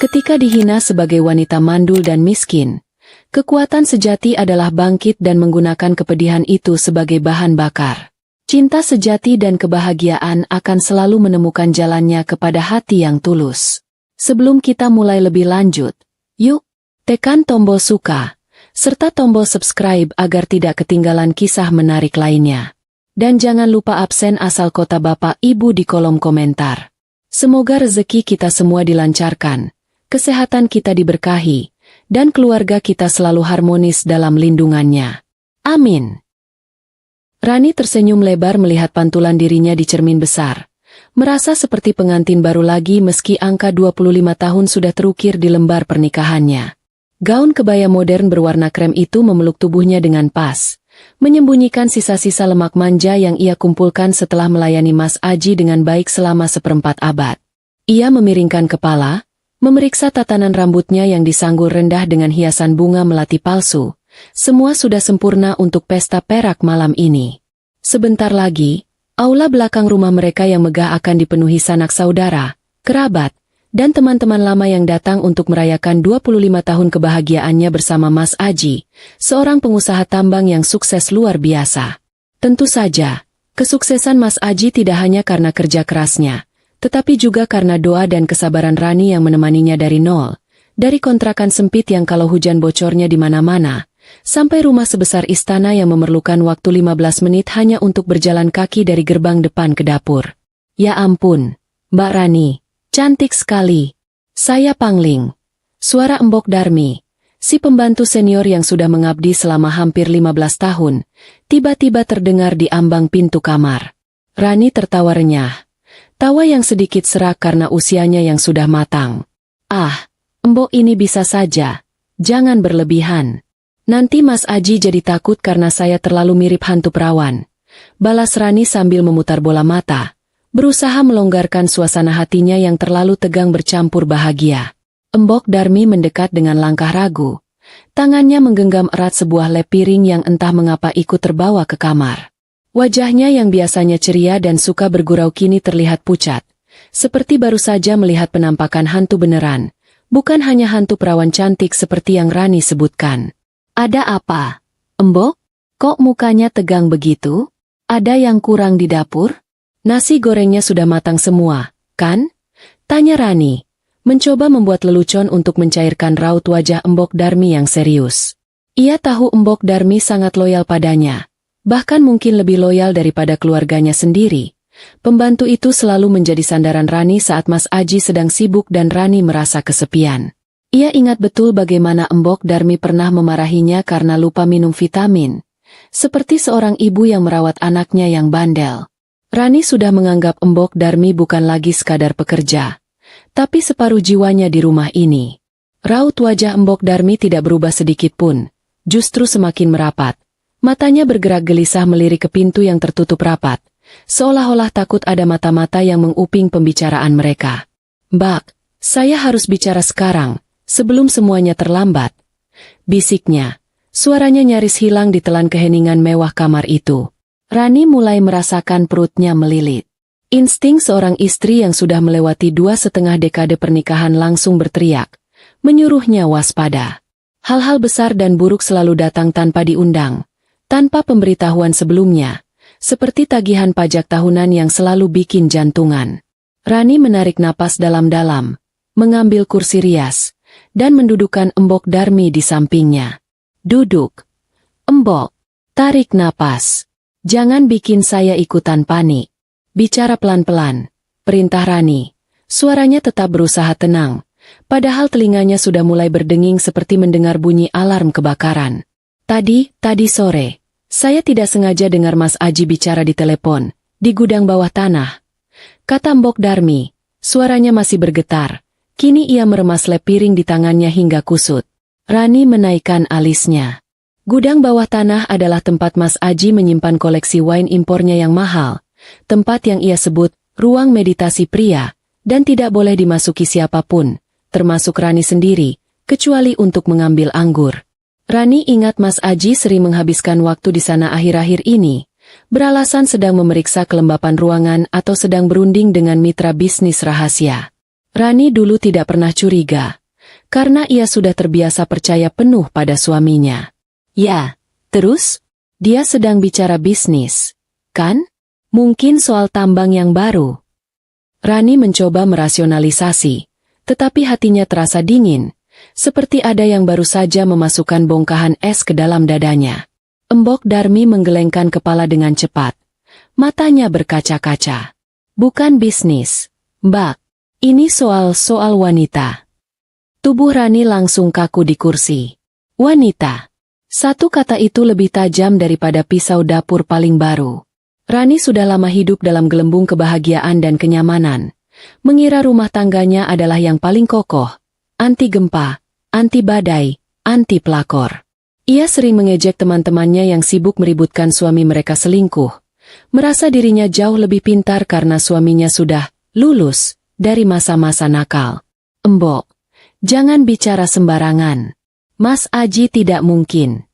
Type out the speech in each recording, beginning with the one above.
Ketika dihina sebagai wanita mandul dan miskin, kekuatan sejati adalah bangkit dan menggunakan kepedihan itu sebagai bahan bakar. Cinta sejati dan kebahagiaan akan selalu menemukan jalannya kepada hati yang tulus. Sebelum kita mulai lebih lanjut, yuk, tekan tombol suka, serta tombol subscribe agar tidak ketinggalan kisah menarik lainnya. Dan jangan lupa absen asal kota Bapak Ibu di kolom komentar. Semoga rezeki kita semua dilancarkan, kesehatan kita diberkahi, dan keluarga kita selalu harmonis dalam lindungannya. Amin. Rani tersenyum lebar melihat pantulan dirinya di cermin besar. Merasa seperti pengantin baru lagi meski angka 25 tahun sudah terukir di lembar pernikahannya. Gaun kebaya modern berwarna krem itu memeluk tubuhnya dengan pas, menyembunyikan sisa-sisa lemak manja yang ia kumpulkan setelah melayani Mas Aji dengan baik selama seperempat abad. Ia memiringkan kepala, memeriksa tatanan rambutnya yang disanggul rendah dengan hiasan bunga melati palsu. Semua sudah sempurna untuk pesta perak malam ini. Sebentar lagi, aula belakang rumah mereka yang megah akan dipenuhi sanak saudara, kerabat, dan teman-teman lama yang datang untuk merayakan 25 tahun kebahagiaannya bersama Mas Aji, seorang pengusaha tambang yang sukses luar biasa. Tentu saja, kesuksesan Mas Aji tidak hanya karena kerja kerasnya, tetapi juga karena doa dan kesabaran Rani yang menemaninya dari nol, dari kontrakan sempit yang kalau hujan bocornya di mana-mana, sampai rumah sebesar istana yang memerlukan waktu 15 menit hanya untuk berjalan kaki dari gerbang depan ke dapur. Ya ampun, Mbak Rani. Cantik sekali. Saya Pangling. Suara Embok Darmi, si pembantu senior yang sudah mengabdi selama hampir 15 tahun, tiba-tiba terdengar di ambang pintu kamar. Rani tertawa renyah. Tawa yang sedikit serak karena usianya yang sudah matang. Ah, Embok ini bisa saja. Jangan berlebihan. Nanti Mas Aji jadi takut karena saya terlalu mirip hantu perawan. Balas Rani sambil memutar bola mata. Berusaha melonggarkan suasana hatinya yang terlalu tegang bercampur bahagia. Embok Darmi mendekat dengan langkah ragu. Tangannya menggenggam erat sebuah lep piring yang entah mengapa ikut terbawa ke kamar. Wajahnya yang biasanya ceria dan suka bergurau kini terlihat pucat. Seperti baru saja melihat penampakan hantu beneran. Bukan hanya hantu perawan cantik seperti yang Rani sebutkan. Ada apa? Embok? Kok mukanya tegang begitu? Ada yang kurang di dapur? Nasi gorengnya sudah matang semua, kan? Tanya Rani, mencoba membuat lelucon untuk mencairkan raut wajah Embok Darmi yang serius. Ia tahu Embok Darmi sangat loyal padanya, bahkan mungkin lebih loyal daripada keluarganya sendiri. Pembantu itu selalu menjadi sandaran Rani saat Mas Aji sedang sibuk dan Rani merasa kesepian. Ia ingat betul bagaimana Embok Darmi pernah memarahinya karena lupa minum vitamin, seperti seorang ibu yang merawat anaknya yang bandel. Rani sudah menganggap Embok Darmi bukan lagi sekadar pekerja, tapi separuh jiwanya di rumah ini. Raut wajah Embok Darmi tidak berubah sedikit pun, justru semakin merapat. Matanya bergerak gelisah melirik ke pintu yang tertutup rapat, seolah-olah takut ada mata-mata yang menguping pembicaraan mereka. Mbak, saya harus bicara sekarang, sebelum semuanya terlambat. Bisiknya, suaranya nyaris hilang ditelan keheningan mewah kamar itu. Rani mulai merasakan perutnya melilit. Insting seorang istri yang sudah melewati 2,5 dekade pernikahan langsung berteriak, menyuruhnya waspada. Hal-hal besar dan buruk selalu datang tanpa diundang, tanpa pemberitahuan sebelumnya, seperti tagihan pajak tahunan yang selalu bikin jantungan. Rani menarik napas dalam-dalam, mengambil kursi rias, dan mendudukkan Embok Darmi di sampingnya. Duduk. Embok, tarik napas. Jangan bikin saya ikutan panik. Bicara pelan-pelan, perintah Rani. Suaranya tetap berusaha tenang, padahal telinganya sudah mulai berdenging seperti mendengar bunyi alarm kebakaran. Tadi sore, saya tidak sengaja dengar Mas Aji bicara di telepon, di gudang bawah tanah. Kata Embok Darmi, suaranya masih bergetar. Kini ia meremas lep piring di tangannya hingga kusut. Rani menaikkan alisnya. Gudang bawah tanah adalah tempat Mas Aji menyimpan koleksi wine impornya yang mahal, tempat yang ia sebut ruang meditasi pria, dan tidak boleh dimasuki siapapun, termasuk Rani sendiri, kecuali untuk mengambil anggur. Rani ingat Mas Aji sering menghabiskan waktu di sana akhir-akhir ini, beralasan sedang memeriksa kelembapan ruangan atau sedang berunding dengan mitra bisnis rahasia. Rani dulu tidak pernah curiga, karena ia sudah terbiasa percaya penuh pada suaminya. Ya, terus? Dia sedang bicara bisnis, kan? Mungkin soal tambang yang baru. Rani mencoba merasionalisasi, tetapi hatinya terasa dingin, seperti ada yang baru saja memasukkan bongkahan es ke dalam dadanya. Embok Darmi menggelengkan kepala dengan cepat. Matanya berkaca-kaca. Bukan bisnis, Mbak. Ini soal wanita. Tubuh Rani langsung kaku di kursi. Wanita. Satu kata itu lebih tajam daripada pisau dapur paling baru. Rani sudah lama hidup dalam gelembung kebahagiaan dan kenyamanan. Mengira rumah tangganya adalah yang paling kokoh. Anti gempa, anti badai, anti pelakor. Ia sering mengejek teman-temannya yang sibuk meributkan suami mereka selingkuh. Merasa dirinya jauh lebih pintar karena suaminya sudah lulus dari masa-masa nakal. Embok, jangan bicara sembarangan. Mas Aji tidak mungkin.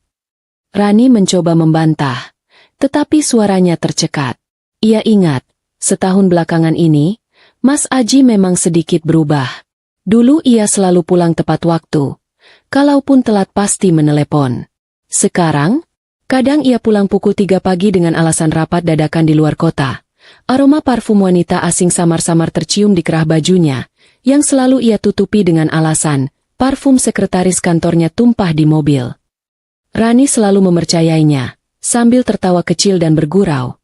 Rani mencoba membantah, tetapi suaranya tercekat. Ia ingat, setahun belakangan ini, Mas Aji memang sedikit berubah. Dulu ia selalu pulang tepat waktu. Kalaupun telat pasti menelepon. Sekarang, kadang ia pulang pukul 3 pagi dengan alasan rapat dadakan di luar kota. Aroma parfum wanita asing samar-samar tercium di kerah bajunya, yang selalu ia tutupi dengan alasan, parfum sekretaris kantornya tumpah di mobil. Rani selalu mempercayainya, sambil tertawa kecil dan bergurau.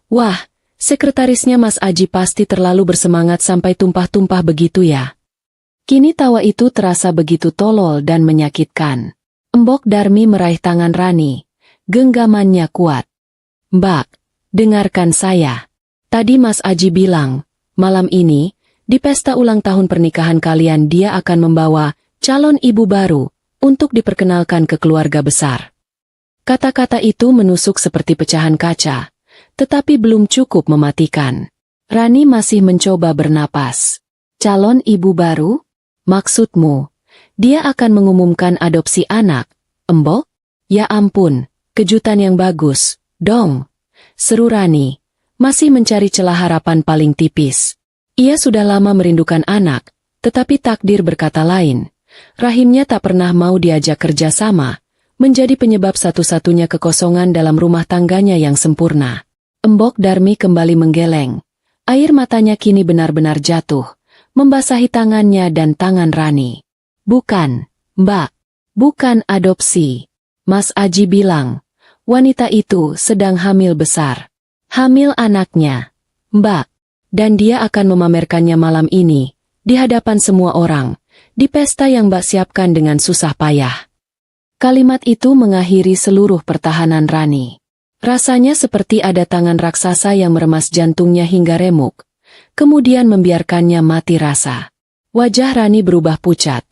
Wah, sekretarisnya Mas Aji pasti terlalu bersemangat sampai tumpah-tumpah begitu ya. Kini tawa itu terasa begitu tolol dan menyakitkan. Embok Darmi meraih tangan Rani. Genggamannya kuat. Mbak, dengarkan saya. Tadi Mas Aji bilang, malam ini, di pesta ulang tahun pernikahan kalian dia akan membawa calon ibu baru untuk diperkenalkan ke keluarga besar. Kata-kata itu menusuk seperti pecahan kaca, tetapi belum cukup mematikan. Rani masih mencoba bernapas. Calon ibu baru? Maksudmu, dia akan mengumumkan adopsi anak, Embok? Ya ampun, kejutan yang bagus, dong. Seru Rani, masih mencari celah harapan paling tipis. Ia sudah lama merindukan anak, tetapi takdir berkata lain. Rahimnya tak pernah mau diajak kerja sama, menjadi penyebab satu-satunya kekosongan dalam rumah tangganya yang sempurna. Embok Darmi kembali menggeleng. Air matanya kini benar-benar jatuh, membasahi tangannya dan tangan Rani. Bukan, Mbak. Bukan adopsi. Mas Aji bilang, wanita itu sedang hamil besar. Hamil anaknya. Mbak. Dan dia akan memamerkannya malam ini, di hadapan semua orang, di pesta yang Mbak siapkan dengan susah payah. Kalimat itu mengakhiri seluruh pertahanan Rani. Rasanya seperti ada tangan raksasa yang meremas jantungnya hingga remuk, kemudian membiarkannya mati rasa. Wajah Rani berubah pucat.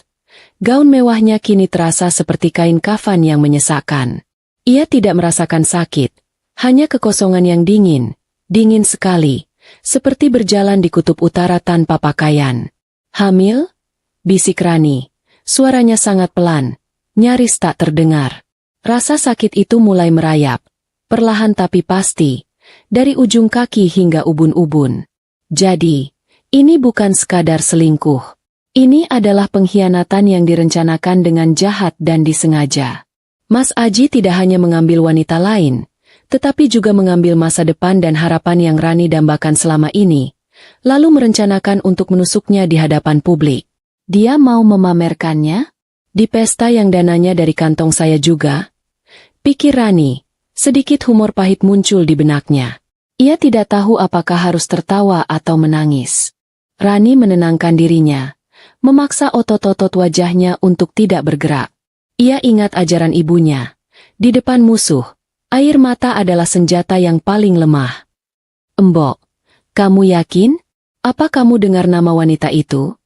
Gaun mewahnya kini terasa seperti kain kafan yang menyesakkan. Ia tidak merasakan sakit, hanya kekosongan yang dingin, dingin sekali, seperti berjalan di kutub utara tanpa pakaian. Hamil? Bisik Rani, suaranya sangat pelan, nyaris tak terdengar. Rasa sakit itu mulai merayap, perlahan tapi pasti, dari ujung kaki hingga ubun-ubun. Jadi, ini bukan sekadar selingkuh. Ini adalah pengkhianatan yang direncanakan dengan jahat dan disengaja. Mas Aji tidak hanya mengambil wanita lain, tetapi juga mengambil masa depan dan harapan yang Rani dambakan selama ini, lalu merencanakan untuk menusuknya di hadapan publik. Dia mau memamerkannya? Di pesta yang dananya dari kantong saya juga? Pikir Rani, sedikit humor pahit muncul di benaknya. Ia tidak tahu apakah harus tertawa atau menangis. Rani menenangkan dirinya, memaksa otot-otot wajahnya untuk tidak bergerak. Ia ingat ajaran ibunya. Di depan musuh, air mata adalah senjata yang paling lemah. Embok, kamu yakin? Apa kamu dengar nama wanita itu?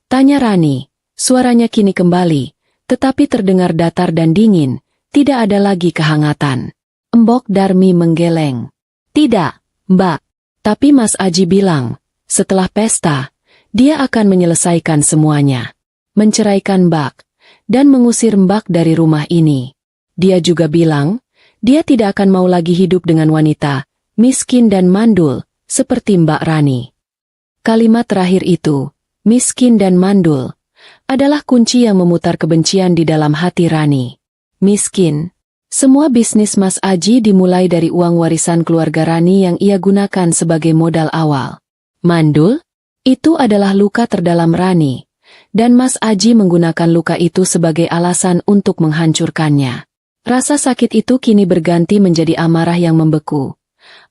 Tanya Rani. Suaranya kini kembali, tetapi terdengar datar dan dingin, tidak ada lagi kehangatan. Embok Darmi menggeleng. Tidak, Mbak. Tapi Mas Aji bilang, setelah pesta, dia akan menyelesaikan semuanya. Menceraikan Mbak, dan mengusir Mbak dari rumah ini. Dia juga bilang, dia tidak akan mau lagi hidup dengan wanita, miskin dan mandul, seperti Mbak Rani. Kalimat terakhir itu, miskin dan mandul, adalah kunci yang memutar kebencian di dalam hati Rani. Miskin. Semua bisnis Mas Aji dimulai dari uang warisan keluarga Rani yang ia gunakan sebagai modal awal. Mandul? Itu adalah luka terdalam Rani, dan Mas Aji menggunakan luka itu sebagai alasan untuk menghancurkannya. Rasa sakit itu kini berganti menjadi amarah yang membeku.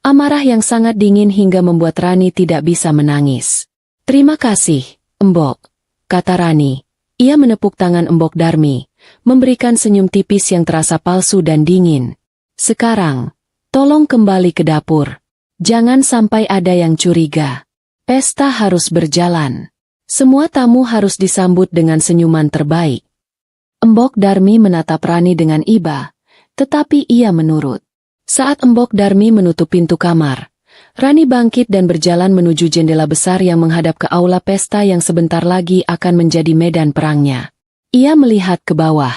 Amarah yang sangat dingin hingga membuat Rani tidak bisa menangis. "Terima kasih, Embok," kata Rani. Ia menepuk tangan Embok Darmi, memberikan senyum tipis yang terasa palsu dan dingin. "Sekarang, tolong kembali ke dapur. Jangan sampai ada yang curiga. Pesta harus berjalan. Semua tamu harus disambut dengan senyuman terbaik." Embok Darmi menatap Rani dengan iba, tetapi ia menurut. Saat Embok Darmi menutup pintu kamar, Rani bangkit dan berjalan menuju jendela besar yang menghadap ke aula pesta yang sebentar lagi akan menjadi medan perangnya. Ia melihat ke bawah.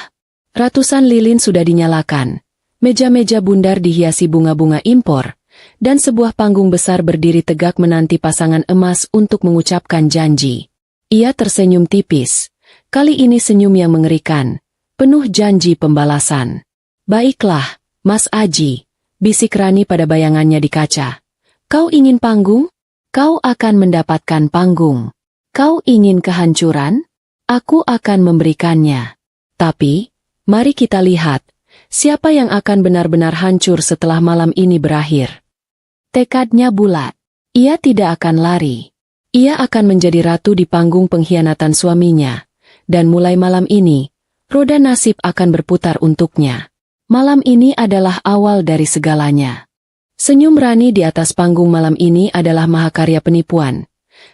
Ratusan lilin sudah dinyalakan, meja-meja bundar dihiasi bunga-bunga impor, dan sebuah panggung besar berdiri tegak menanti pasangan emas untuk mengucapkan janji. Ia tersenyum tipis, kali ini senyum yang mengerikan, penuh janji pembalasan. "Baiklah, Mas Aji," bisik Rani pada bayangannya di kaca. "Kau ingin panggung? Kau akan mendapatkan panggung. Kau ingin kehancuran? Aku akan memberikannya. Tapi, mari kita lihat, siapa yang akan benar-benar hancur setelah malam ini berakhir." Tekadnya bulat. Ia tidak akan lari. Ia akan menjadi ratu di panggung pengkhianatan suaminya. Dan mulai malam ini, roda nasib akan berputar untuknya. Malam ini adalah awal dari segalanya. Senyum Rani di atas panggung malam ini adalah mahakarya penipuan.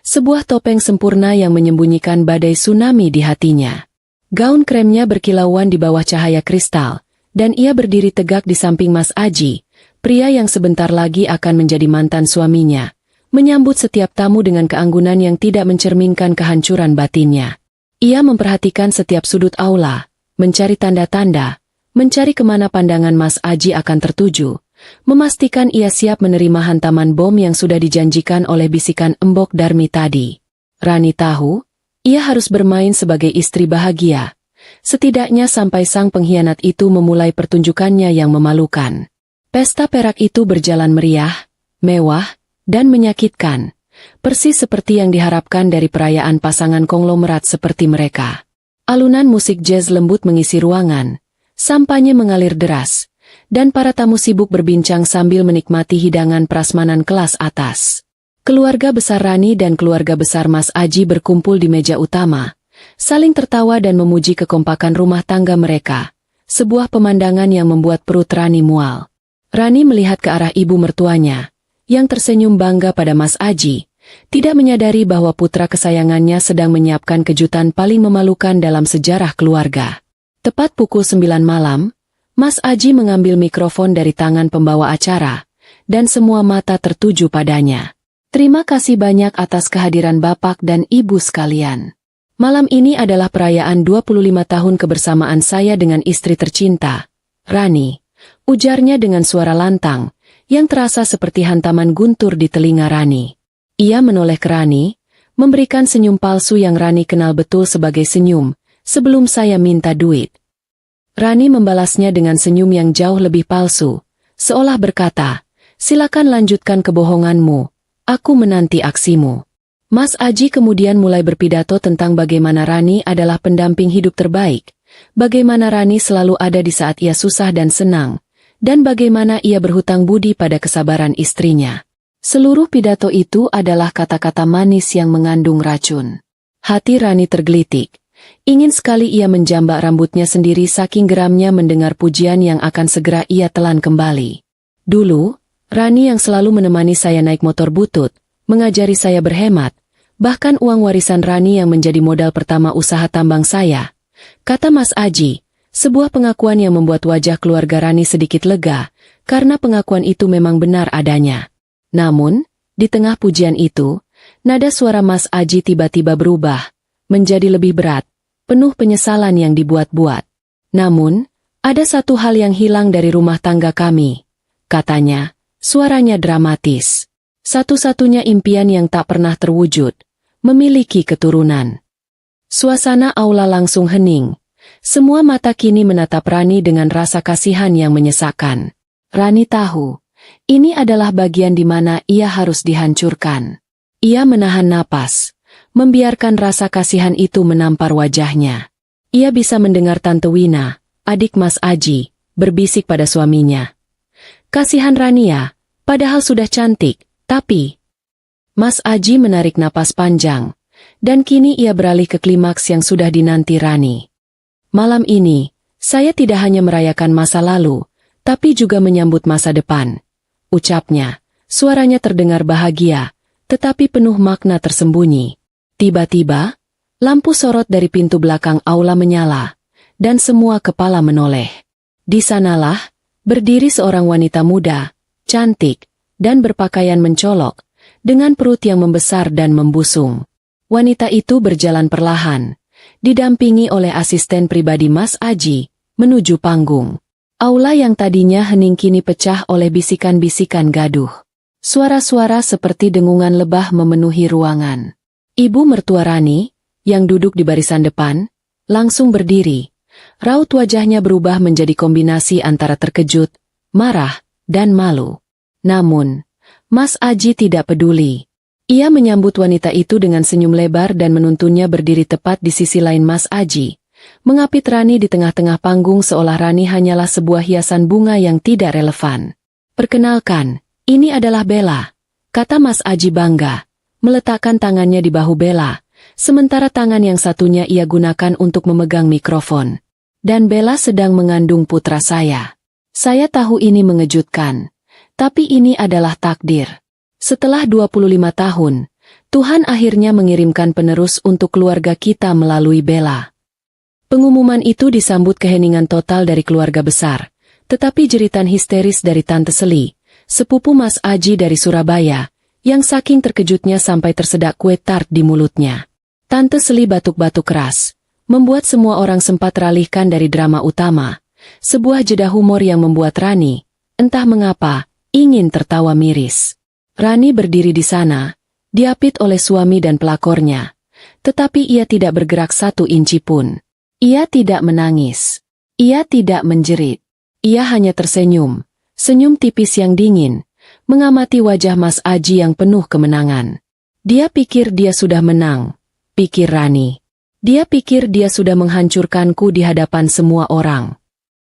Sebuah topeng sempurna yang menyembunyikan badai tsunami di hatinya. Gaun kremnya berkilauan di bawah cahaya kristal, dan ia berdiri tegak di samping Mas Aji, pria yang sebentar lagi akan menjadi mantan suaminya, menyambut setiap tamu dengan keanggunan yang tidak mencerminkan kehancuran batinnya. Ia memperhatikan setiap sudut aula, mencari tanda-tanda, mencari kemana pandangan Mas Aji akan tertuju, memastikan ia siap menerima hantaman bom yang sudah dijanjikan oleh bisikan Embok Darmi tadi. Rani tahu, ia harus bermain sebagai istri bahagia, setidaknya sampai sang pengkhianat itu memulai pertunjukannya yang memalukan. Pesta perak itu berjalan meriah, mewah, dan menyakitkan, persis seperti yang diharapkan dari perayaan pasangan konglomerat seperti mereka. Alunan musik jazz lembut mengisi ruangan, sampahnya mengalir deras, dan para tamu sibuk berbincang sambil menikmati hidangan prasmanan kelas atas. Keluarga besar Rani dan keluarga besar Mas Aji berkumpul di meja utama, saling tertawa dan memuji kekompakan rumah tangga mereka, sebuah pemandangan yang membuat perut Rani mual. Rani melihat ke arah ibu mertuanya, yang tersenyum bangga pada Mas Aji, tidak menyadari bahwa putra kesayangannya sedang menyiapkan kejutan paling memalukan dalam sejarah keluarga. Tepat pukul 9 malam, Mas Aji mengambil mikrofon dari tangan pembawa acara, dan semua mata tertuju padanya. "Terima kasih banyak atas kehadiran Bapak dan Ibu sekalian. Malam ini adalah perayaan 25 tahun kebersamaan saya dengan istri tercinta, Rani," ujarnya dengan suara lantang, yang terasa seperti hantaman guntur di telinga Rani. Ia menoleh ke Rani, memberikan senyum palsu yang Rani kenal betul sebagai senyum, "Sebelum saya minta duit." Rani membalasnya dengan senyum yang jauh lebih palsu, seolah berkata, "Silakan lanjutkan kebohonganmu, aku menanti aksimu." Mas Aji kemudian mulai berpidato tentang bagaimana Rani adalah pendamping hidup terbaik, bagaimana Rani selalu ada di saat ia susah dan senang, dan bagaimana ia berhutang budi pada kesabaran istrinya. Seluruh pidato itu adalah kata-kata manis yang mengandung racun. Hati Rani tergelitik. Ingin sekali ia menjambak rambutnya sendiri saking geramnya mendengar pujian yang akan segera ia telan kembali. "Dulu, Rani yang selalu menemani saya naik motor butut, mengajari saya berhemat, bahkan uang warisan Rani yang menjadi modal pertama usaha tambang saya," kata Mas Aji, sebuah pengakuan yang membuat wajah keluarga Rani sedikit lega, karena pengakuan itu memang benar adanya. Namun, di tengah pujian itu, nada suara Mas Aji tiba-tiba berubah, menjadi lebih berat, penuh penyesalan yang dibuat-buat. "Namun, ada satu hal yang hilang dari rumah tangga kami," katanya, suaranya dramatis. "Satu-satunya impian yang tak pernah terwujud, memiliki keturunan. Suasana aula langsung hening. Semua mata kini menatap Rani dengan rasa kasihan yang menyesakkan. Rani tahu, ini adalah bagian di mana ia harus dihancurkan. Ia menahan napas, membiarkan rasa kasihan itu menampar wajahnya. Ia bisa mendengar Tante Wina, adik Mas Aji, berbisik pada suaminya. Kasihan Rania, padahal sudah cantik, tapi... Mas Aji menarik napas panjang, dan kini ia beralih ke klimaks yang sudah dinanti Rani. Malam ini, saya tidak hanya merayakan masa lalu, tapi juga menyambut masa depan. Ucapnya, suaranya terdengar bahagia, tetapi penuh makna tersembunyi. Tiba-tiba, lampu sorot dari pintu belakang aula menyala, dan semua kepala menoleh. Di sanalah, berdiri seorang wanita muda, cantik, dan berpakaian mencolok, dengan perut yang membesar dan membusung. Wanita itu berjalan perlahan, didampingi oleh asisten pribadi Mas Aji, menuju panggung. Aula yang tadinya hening kini pecah oleh bisikan-bisikan gaduh. Suara-suara seperti dengungan lebah memenuhi ruangan. Ibu mertua Rani, yang duduk di barisan depan, langsung berdiri. Raut wajahnya berubah menjadi kombinasi antara terkejut, marah, dan malu. Namun, Mas Aji tidak peduli. Ia menyambut wanita itu dengan senyum lebar dan menuntunnya berdiri tepat di sisi lain Mas Aji, mengapit Rani di tengah-tengah panggung seolah Rani hanyalah sebuah hiasan bunga yang tidak relevan. "Perkenalkan, ini adalah Bella," kata Mas Aji bangga, meletakkan tangannya di bahu Bella, sementara tangan yang satunya ia gunakan untuk memegang mikrofon. "Dan Bella sedang mengandung putra saya. Saya tahu ini mengejutkan, tapi ini adalah takdir. Setelah 25 tahun, Tuhan akhirnya mengirimkan penerus untuk keluarga kita melalui Bella." Pengumuman itu disambut keheningan total dari keluarga besar, tetapi jeritan histeris dari Tante Seli, sepupu Mas Aji dari Surabaya, yang saking terkejutnya sampai tersedak kue tart di mulutnya. Tante Seli batuk-batuk keras, membuat semua orang sempat teralihkan dari drama utama, sebuah jeda humor yang membuat Rani, entah mengapa, ingin tertawa miris. Rani berdiri di sana, diapit oleh suami dan pelakornya, tetapi ia tidak bergerak satu inci pun. Ia tidak menangis. Ia tidak menjerit. Ia hanya tersenyum, senyum tipis yang dingin, mengamati wajah Mas Aji yang penuh kemenangan. Dia pikir dia sudah menang, pikir Rani. Dia pikir dia sudah menghancurkanku di hadapan semua orang.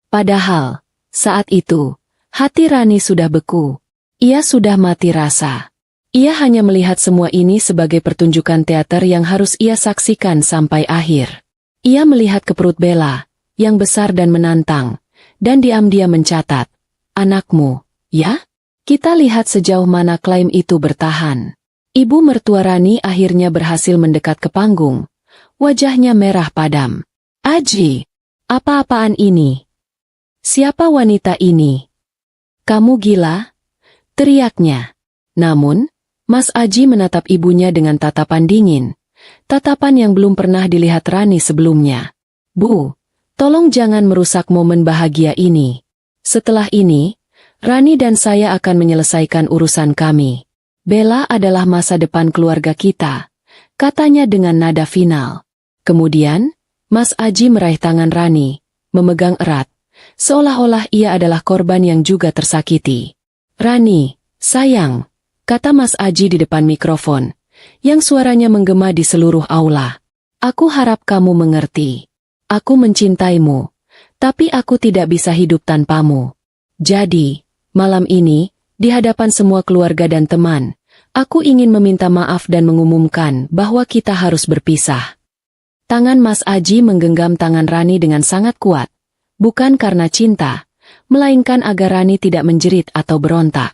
Padahal, saat itu, hati Rani sudah beku. Ia sudah mati rasa. Ia hanya melihat semua ini sebagai pertunjukan teater yang harus ia saksikan sampai akhir. Ia melihat ke perut Bella, yang besar dan menantang, dan diam-diam mencatat, "Anakmu, ya?" Kita lihat sejauh mana klaim itu bertahan. Ibu mertua Rani akhirnya berhasil mendekat ke panggung. Wajahnya merah padam. "Aji, apa-apaan ini? Siapa wanita ini? Kamu gila?" teriaknya. Namun, Mas Aji menatap ibunya dengan tatapan dingin. Tatapan yang belum pernah dilihat Rani sebelumnya. "Bu, tolong jangan merusak momen bahagia ini. Setelah ini, Rani dan saya akan menyelesaikan urusan kami. Bella adalah masa depan keluarga kita," katanya dengan nada final. Kemudian, Mas Aji meraih tangan Rani, memegang erat, seolah-olah ia adalah korban yang juga tersakiti. "Rani, sayang," kata Mas Aji di depan mikrofon, yang suaranya menggema di seluruh aula. "Aku harap kamu mengerti. Aku mencintaimu, tapi aku tidak bisa hidup tanpamu. Jadi, malam ini, di hadapan semua keluarga dan teman, aku ingin meminta maaf dan mengumumkan bahwa kita harus berpisah." Tangan Mas Aji menggenggam tangan Rani dengan sangat kuat, bukan karena cinta, melainkan agar Rani tidak menjerit atau berontak.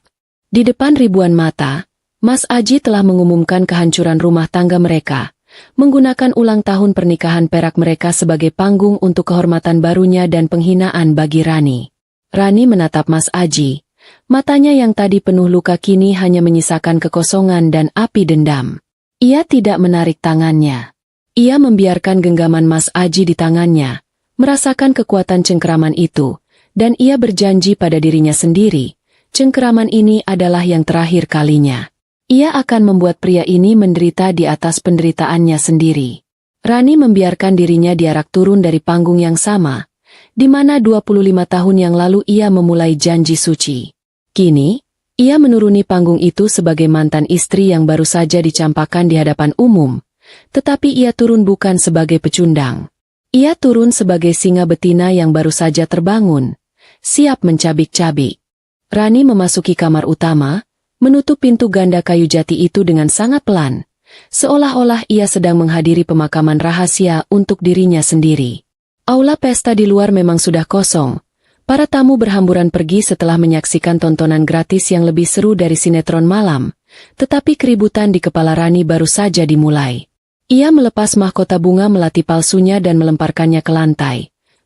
Di depan ribuan mata, Mas Aji telah mengumumkan kehancuran rumah tangga mereka, menggunakan ulang tahun pernikahan perak mereka sebagai panggung untuk kehormatan barunya dan penghinaan bagi Rani. Rani menatap Mas Aji, matanya yang tadi penuh luka kini hanya menyisakan kekosongan dan api dendam. Ia tidak menarik tangannya. Ia membiarkan genggaman Mas Aji di tangannya, merasakan kekuatan cengkeraman itu, dan ia berjanji pada dirinya sendiri, cengkeraman ini adalah yang terakhir kalinya. Ia akan membuat pria ini menderita di atas penderitaannya sendiri. Rani membiarkan dirinya diarak turun dari panggung yang sama, di mana 25 tahun yang lalu ia memulai janji suci. Kini, ia menuruni panggung itu sebagai mantan istri yang baru saja dicampakkan di hadapan umum, tetapi ia turun bukan sebagai pecundang. Ia turun sebagai singa betina yang baru saja terbangun, siap mencabik-cabik. Rani memasuki kamar utama, menutup pintu ganda kayu jati itu dengan sangat pelan, seolah-olah ia sedang menghadiri pemakaman rahasia untuk dirinya sendiri. Aula pesta di luar memang sudah kosong. Para tamu berhamburan pergi setelah menyaksikan tontonan gratis yang lebih seru dari sinetron malam, tetapi keributan di kepala Rani baru saja dimulai. Ia melepas mahkota bunga melati palsunya dan melemparkannya ke lantai.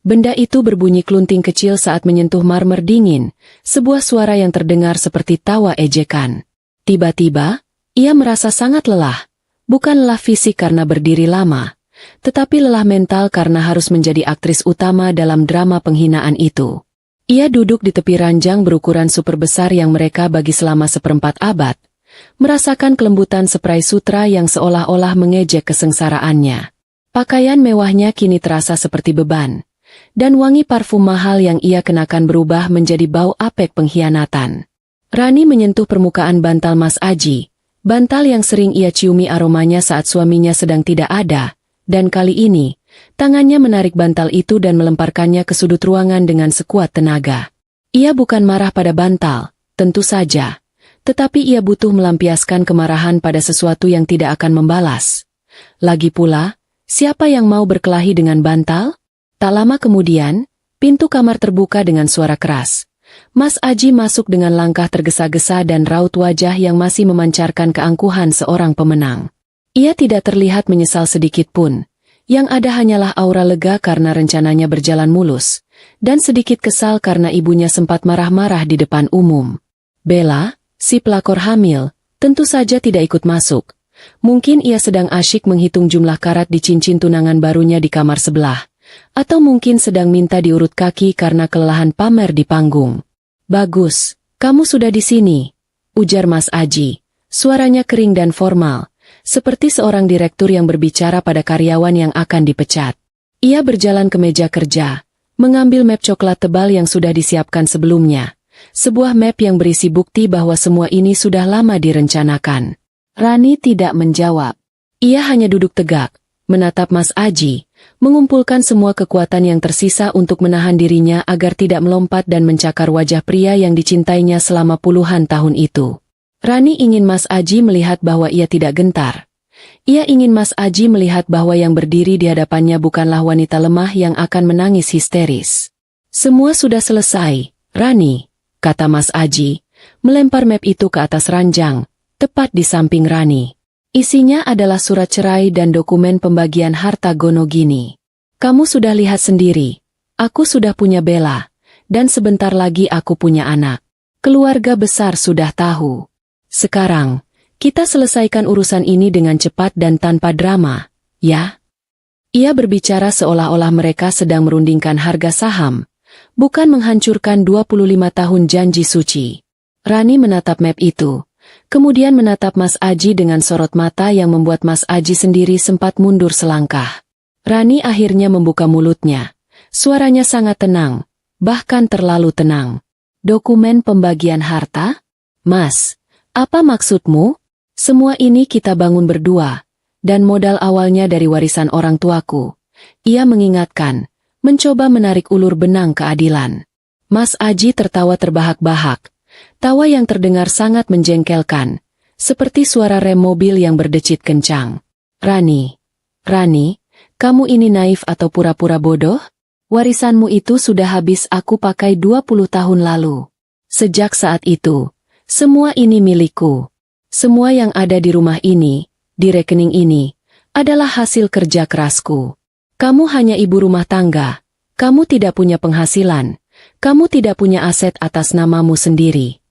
Benda itu berbunyi klunting kecil saat menyentuh marmer dingin, sebuah suara yang terdengar seperti tawa ejekan. Tiba-tiba, ia merasa sangat lelah, bukan lelah fisik karena berdiri lama, tetapi lelah mental karena harus menjadi aktris utama dalam drama penghinaan itu. Ia duduk di tepi ranjang berukuran super besar yang mereka bagi selama seperempat abad, merasakan kelembutan spray sutra yang seolah-olah mengejek kesengsaraannya. Pakaian mewahnya kini terasa seperti beban, dan wangi parfum mahal yang ia kenakan berubah menjadi bau apek pengkhianatan. Rani menyentuh permukaan bantal Mas Aji, bantal yang sering ia ciumi aromanya saat suaminya sedang tidak ada, dan kali ini, tangannya menarik bantal itu dan melemparkannya ke sudut ruangan dengan sekuat tenaga. Ia bukan marah pada bantal, tentu saja, tetapi ia butuh melampiaskan kemarahan pada sesuatu yang tidak akan membalas. Lagi pula, siapa yang mau berkelahi dengan bantal? Tak lama kemudian, pintu kamar terbuka dengan suara keras. Mas Aji masuk dengan langkah tergesa-gesa dan raut wajah yang masih memancarkan keangkuhan seorang pemenang. Ia tidak terlihat menyesal sedikit pun. Yang ada hanyalah aura lega karena rencananya berjalan mulus, dan sedikit kesal karena ibunya sempat marah-marah di depan umum. Bella, si pelakor hamil, tentu saja tidak ikut masuk. Mungkin ia sedang asyik menghitung jumlah karat di cincin tunangan barunya di kamar sebelah, atau mungkin sedang minta diurut kaki karena kelelahan pamer di panggung. "Bagus, kamu sudah di sini," ujar Mas Aji. Suaranya kering dan formal, seperti seorang direktur yang berbicara pada karyawan yang akan dipecat. Ia berjalan ke meja kerja, mengambil map coklat tebal yang sudah disiapkan sebelumnya. Sebuah map yang berisi bukti bahwa semua ini sudah lama direncanakan. Rani tidak menjawab. Ia hanya duduk tegak, menatap Mas Aji, mengumpulkan semua kekuatan yang tersisa untuk menahan dirinya agar tidak melompat dan mencakar wajah pria yang dicintainya selama puluhan tahun itu. Rani ingin Mas Aji melihat bahwa ia tidak gentar. Ia ingin Mas Aji melihat bahwa yang berdiri di hadapannya bukanlah wanita lemah yang akan menangis histeris. "Semua sudah selesai, Rani," kata Mas Aji, melempar map itu ke atas ranjang, tepat di samping Rani. Isinya adalah surat cerai dan dokumen pembagian harta Gonogini. "Kamu sudah lihat sendiri, aku sudah punya Bella, dan sebentar lagi aku punya anak. Keluarga besar sudah tahu. Sekarang, kita selesaikan urusan ini dengan cepat dan tanpa drama, ya?" Ia berbicara seolah-olah mereka sedang merundingkan harga saham, bukan menghancurkan 25 tahun janji suci. Rani menatap map itu, kemudian menatap Mas Aji dengan sorot mata yang membuat Mas Aji sendiri sempat mundur selangkah. Rani akhirnya membuka mulutnya. Suaranya sangat tenang, bahkan terlalu tenang. "Dokumen pembagian harta? Mas, apa maksudmu? Semua ini kita bangun berdua, dan modal awalnya dari warisan orang tuaku." Ia mengingatkan, mencoba menarik ulur benang keadilan. Mas Aji tertawa terbahak-bahak, tawa yang terdengar sangat menjengkelkan, seperti suara rem mobil yang berdecit kencang. Rani, kamu ini naif atau pura-pura bodoh? Warisanmu itu sudah habis aku pakai 20 tahun lalu. Sejak saat itu, semua ini milikku. Semua yang ada di rumah ini, di rekening ini, adalah hasil kerja kerasku. Kamu hanya ibu rumah tangga. Kamu tidak punya penghasilan. Kamu tidak punya aset atas namamu sendiri.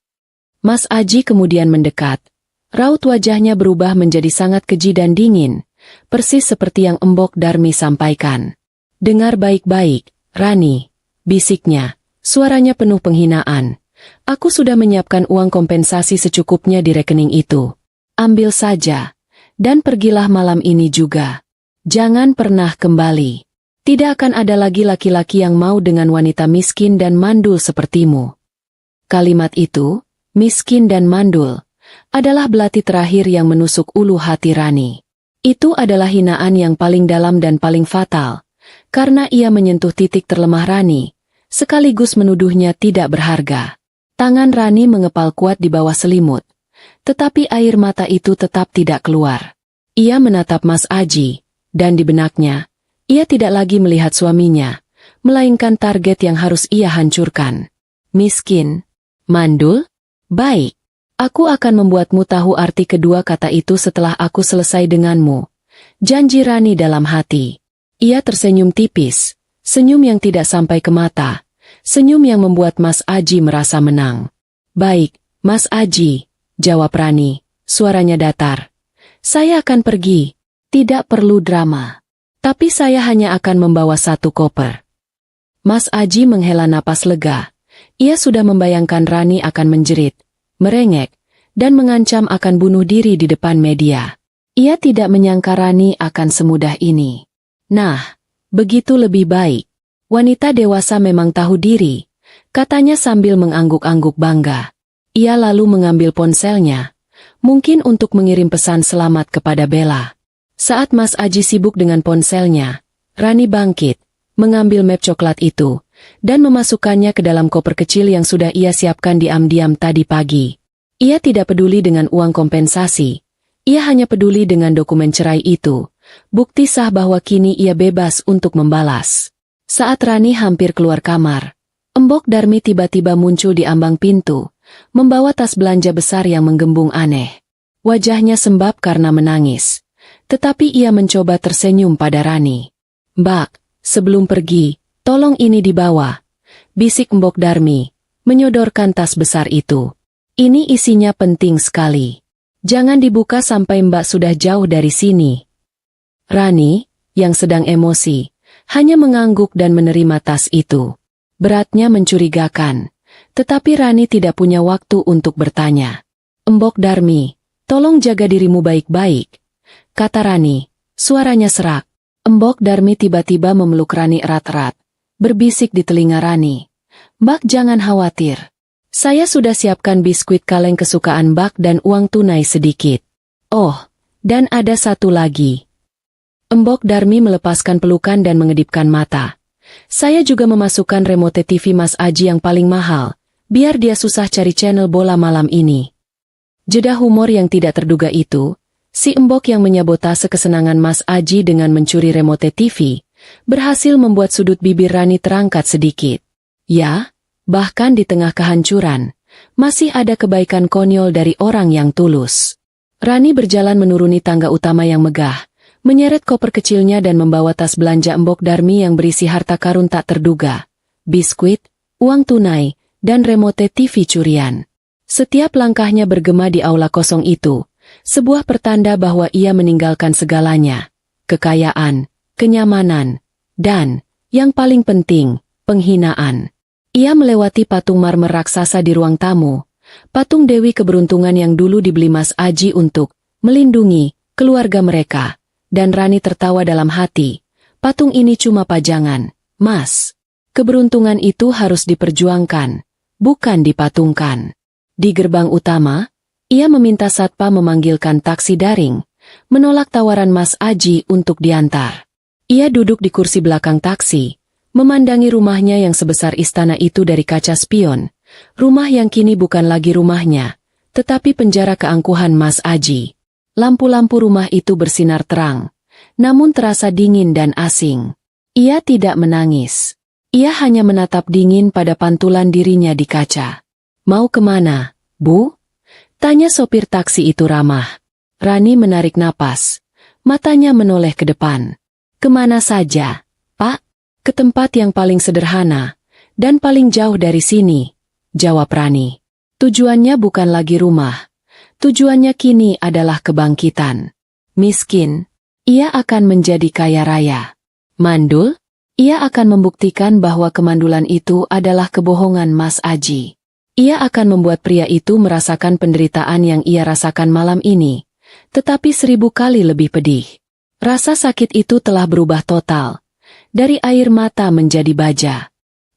Mas Aji kemudian mendekat. Raut wajahnya berubah menjadi sangat keji dan dingin, persis seperti yang Embok Darmi sampaikan. "Dengar baik-baik, Rani," bisiknya, suaranya penuh penghinaan. "Aku sudah menyiapkan uang kompensasi secukupnya di rekening itu. Ambil saja. Dan pergilah malam ini juga. Jangan pernah kembali. Tidak akan ada lagi laki-laki yang mau dengan wanita miskin dan mandul sepertimu. Kalimat itu, miskin dan mandul, adalah belati terakhir yang menusuk ulu hati Rani. Itu adalah hinaan yang paling dalam dan paling fatal, karena ia menyentuh titik terlemah Rani, sekaligus menuduhnya tidak berharga. Tangan Rani mengepal kuat di bawah selimut, tetapi air mata itu tetap tidak keluar. Ia menatap Mas Aji, dan di benaknya, ia tidak lagi melihat suaminya, melainkan target yang harus ia hancurkan. Miskin, mandul, baik. Aku akan membuatmu tahu arti kedua kata itu setelah aku selesai denganmu. Janji Rani dalam hati. Ia tersenyum tipis, senyum yang tidak sampai ke mata, senyum yang membuat Mas Aji merasa menang. Baik, Mas Aji, jawab Rani, suaranya datar. Saya akan pergi, tidak perlu drama. Tapi saya hanya akan membawa 1 koper. Mas Aji menghela napas lega. Ia sudah membayangkan Rani akan menjerit, merengek, dan mengancam akan bunuh diri di depan media. Ia tidak menyangka Rani akan semudah ini. Nah, begitu lebih baik. Wanita dewasa memang tahu diri, katanya sambil mengangguk-angguk bangga. Ia lalu mengambil ponselnya, mungkin untuk mengirim pesan selamat kepada Bella. Saat Mas Aji sibuk dengan ponselnya, Rani bangkit, mengambil map coklat itu, dan memasukkannya ke dalam koper kecil yang sudah ia siapkan diam-diam tadi pagi. Ia tidak peduli dengan uang kompensasi, ia hanya peduli dengan dokumen cerai itu, bukti sah bahwa kini ia bebas untuk membalas. Saat Rani hampir keluar kamar, Embok Darmi tiba-tiba muncul di ambang pintu, membawa tas belanja besar yang menggembung aneh. Wajahnya sembab karena menangis, tetapi ia mencoba tersenyum pada Rani. "Mbak, sebelum pergi, tolong ini dibawa," bisik Embok Darmi, menyodorkan tas besar itu. "Ini isinya penting sekali. Jangan dibuka sampai Mbak sudah jauh dari sini." Rani, yang sedang emosi, hanya mengangguk dan menerima tas itu. Beratnya mencurigakan, tetapi Rani tidak punya waktu untuk bertanya. "Embok Darmi, tolong jaga dirimu baik-baik," kata Rani, suaranya serak. Embok Darmi tiba-tiba memeluk Rani erat-erat, berbisik di telinga Rani. "Mbak jangan khawatir. Saya sudah siapkan biskuit kaleng kesukaan Mbak dan uang tunai sedikit. Oh, dan ada satu lagi." Embok Darmi melepaskan pelukan dan mengedipkan mata. "Saya juga memasukkan remote TV Mas Aji yang paling mahal, biar dia susah cari channel bola malam ini." Jeda humor yang tidak terduga itu, si Embok yang menyabotase kesenangan Mas Aji dengan mencuri remote TV, berhasil membuat sudut bibir Rani terangkat sedikit. Ya, bahkan di tengah kehancuran, masih ada kebaikan konyol dari orang yang tulus. Rani berjalan menuruni tangga utama yang megah, menyeret koper kecilnya dan membawa tas belanja Embok Darmi yang berisi harta karun tak terduga, biskuit, uang tunai, dan remote TV curian. Setiap langkahnya bergema di aula kosong itu, sebuah pertanda bahwa ia meninggalkan segalanya, kekayaan, kenyamanan, dan, yang paling penting, penghinaan. Ia melewati patung marmer raksasa di ruang tamu, patung Dewi Keberuntungan yang dulu dibeli Mas Aji untuk melindungi keluarga mereka. Dan Rani tertawa dalam hati, patung ini cuma pajangan, Mas. Keberuntungan itu harus diperjuangkan, bukan dipatungkan. Di gerbang utama, ia meminta satpam memanggilkan taksi daring, menolak tawaran Mas Aji untuk diantar. Ia duduk di kursi belakang taksi, memandangi rumahnya yang sebesar istana itu dari kaca spion, rumah yang kini bukan lagi rumahnya, tetapi penjara keangkuhan Mas Aji. Lampu-lampu rumah itu bersinar terang, namun terasa dingin dan asing. Ia tidak menangis. Ia hanya menatap dingin pada pantulan dirinya di kaca. "Mau kemana, Bu?" tanya sopir taksi itu ramah. Rani menarik napas. Matanya menoleh ke depan. "Kemana saja, Pak?" "Ke tempat yang paling sederhana, dan paling jauh dari sini," jawab Rani. Tujuannya bukan lagi rumah. Tujuannya kini adalah kebangkitan. Miskin, ia akan menjadi kaya raya. Mandul, ia akan membuktikan bahwa kemandulan itu adalah kebohongan Mas Aji. Ia akan membuat pria itu merasakan penderitaan yang ia rasakan malam ini, tetapi 1000 kali lebih pedih. Rasa sakit itu telah berubah total. Dari air mata menjadi baja.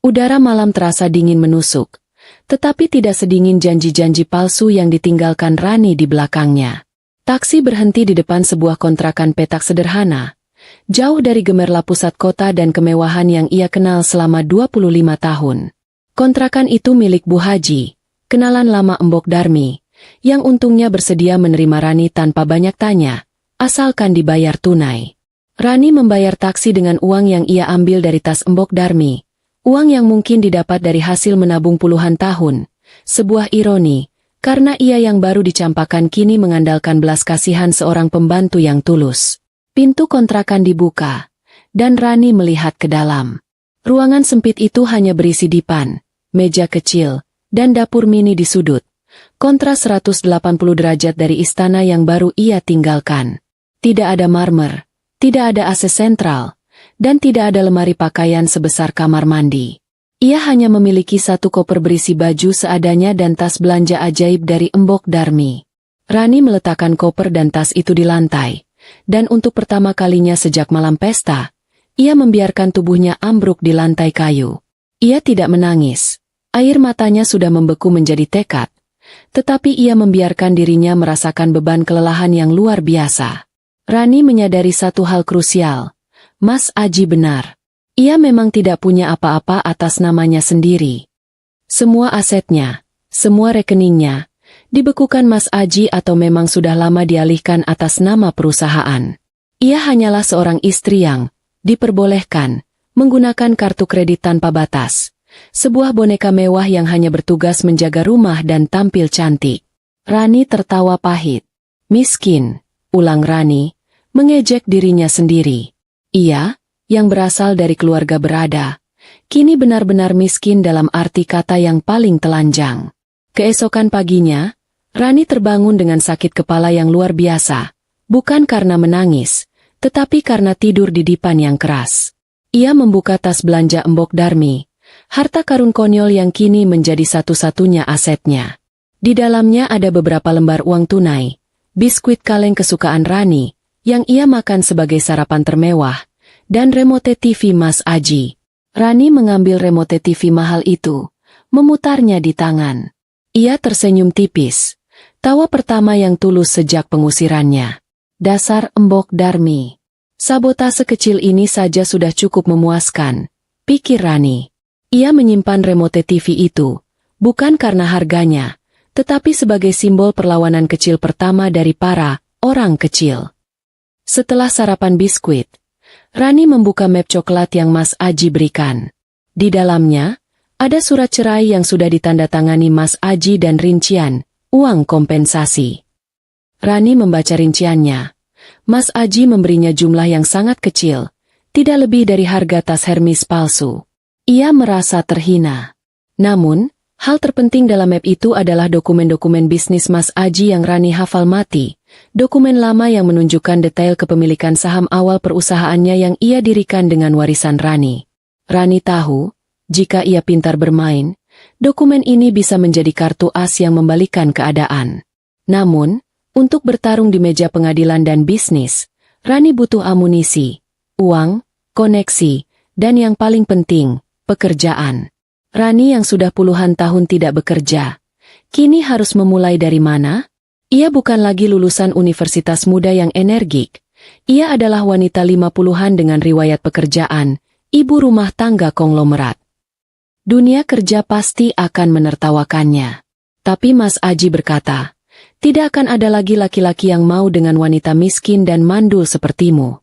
Udara malam terasa dingin menusuk, tetapi tidak sedingin janji-janji palsu yang ditinggalkan Rani di belakangnya. Taksi berhenti di depan sebuah kontrakan petak sederhana, jauh dari gemerlap pusat kota dan kemewahan yang ia kenal selama 25 tahun. Kontrakan itu milik Bu Haji, kenalan lama Embok Darmi, yang untungnya bersedia menerima Rani tanpa banyak tanya, asalkan dibayar tunai. Rani membayar taksi dengan uang yang ia ambil dari tas Embok Darmi, uang yang mungkin didapat dari hasil menabung puluhan tahun. Sebuah ironi, karena ia yang baru dicampakkan kini mengandalkan belas kasihan seorang pembantu yang tulus. Pintu kontrakan dibuka, dan Rani melihat ke dalam. Ruangan sempit itu hanya berisi dipan, meja kecil, dan dapur mini di sudut. Kontras 180 derajat dari istana yang baru ia tinggalkan. Tidak ada marmer, tidak ada AC sentral, dan tidak ada lemari pakaian sebesar kamar mandi. Ia hanya memiliki satu koper berisi baju seadanya dan tas belanja ajaib dari Embok Darmi. Rani meletakkan koper dan tas itu di lantai, dan untuk pertama kalinya sejak malam pesta, ia membiarkan tubuhnya ambruk di lantai kayu. Ia tidak menangis. Air matanya sudah membeku menjadi tekad, tetapi ia membiarkan dirinya merasakan beban kelelahan yang luar biasa. Rani menyadari satu hal krusial. Mas Aji benar. Ia memang tidak punya apa-apa atas namanya sendiri. Semua asetnya, semua rekeningnya, dibekukan Mas Aji atau memang sudah lama dialihkan atas nama perusahaan. Ia hanyalah seorang istri yang diperbolehkan menggunakan kartu kredit tanpa batas. Sebuah boneka mewah yang hanya bertugas menjaga rumah dan tampil cantik. Rani tertawa pahit. Miskin, ulang Rani, mengejek dirinya sendiri. Ia, yang berasal dari keluarga berada, kini benar-benar miskin dalam arti kata yang paling telanjang. Keesokan paginya, Rani terbangun dengan sakit kepala yang luar biasa, bukan karena menangis, tetapi karena tidur di dipan yang keras. Ia membuka tas belanja Embok Darmi, harta karun konyol yang kini menjadi satu-satunya asetnya. Di dalamnya ada beberapa lembar uang tunai, biskuit kaleng kesukaan Rani, yang ia makan sebagai sarapan termewah, dan remote TV Mas Aji. Rani mengambil remote TV mahal itu, memutarnya di tangan. Ia tersenyum tipis, tawa pertama yang tulus sejak pengusirannya. Dasar Embok Darmi. Sabotase kecil ini saja sudah cukup memuaskan, pikir Rani. Ia menyimpan remote TV itu, bukan karena harganya, tetapi sebagai simbol perlawanan kecil pertama dari para orang kecil. Setelah sarapan biskuit, Rani membuka map coklat yang Mas Aji berikan. Di dalamnya, ada surat cerai yang sudah ditandatangani Mas Aji dan rincian uang kompensasi. Rani membaca rinciannya. Mas Aji memberinya jumlah yang sangat kecil, tidak lebih dari harga tas Hermes palsu. Ia merasa terhina. Namun, hal terpenting dalam map itu adalah dokumen-dokumen bisnis Mas Aji yang Rani hafal mati. Dokumen lama yang menunjukkan detail kepemilikan saham awal perusahaannya yang ia dirikan dengan warisan Rani. Rani tahu, jika ia pintar bermain, dokumen ini bisa menjadi kartu as yang membalikan keadaan. Namun, untuk bertarung di meja pengadilan dan bisnis, Rani butuh amunisi, uang, koneksi, dan yang paling penting, pekerjaan. Rani yang sudah puluhan tahun tidak bekerja, kini harus memulai dari mana? Ia bukan lagi lulusan universitas muda yang energik. Ia adalah wanita 50-an dengan riwayat pekerjaan, ibu rumah tangga konglomerat. Dunia kerja pasti akan menertawakannya. Tapi Mas Aji berkata, tidak akan ada lagi laki-laki yang mau dengan wanita miskin dan mandul sepertimu.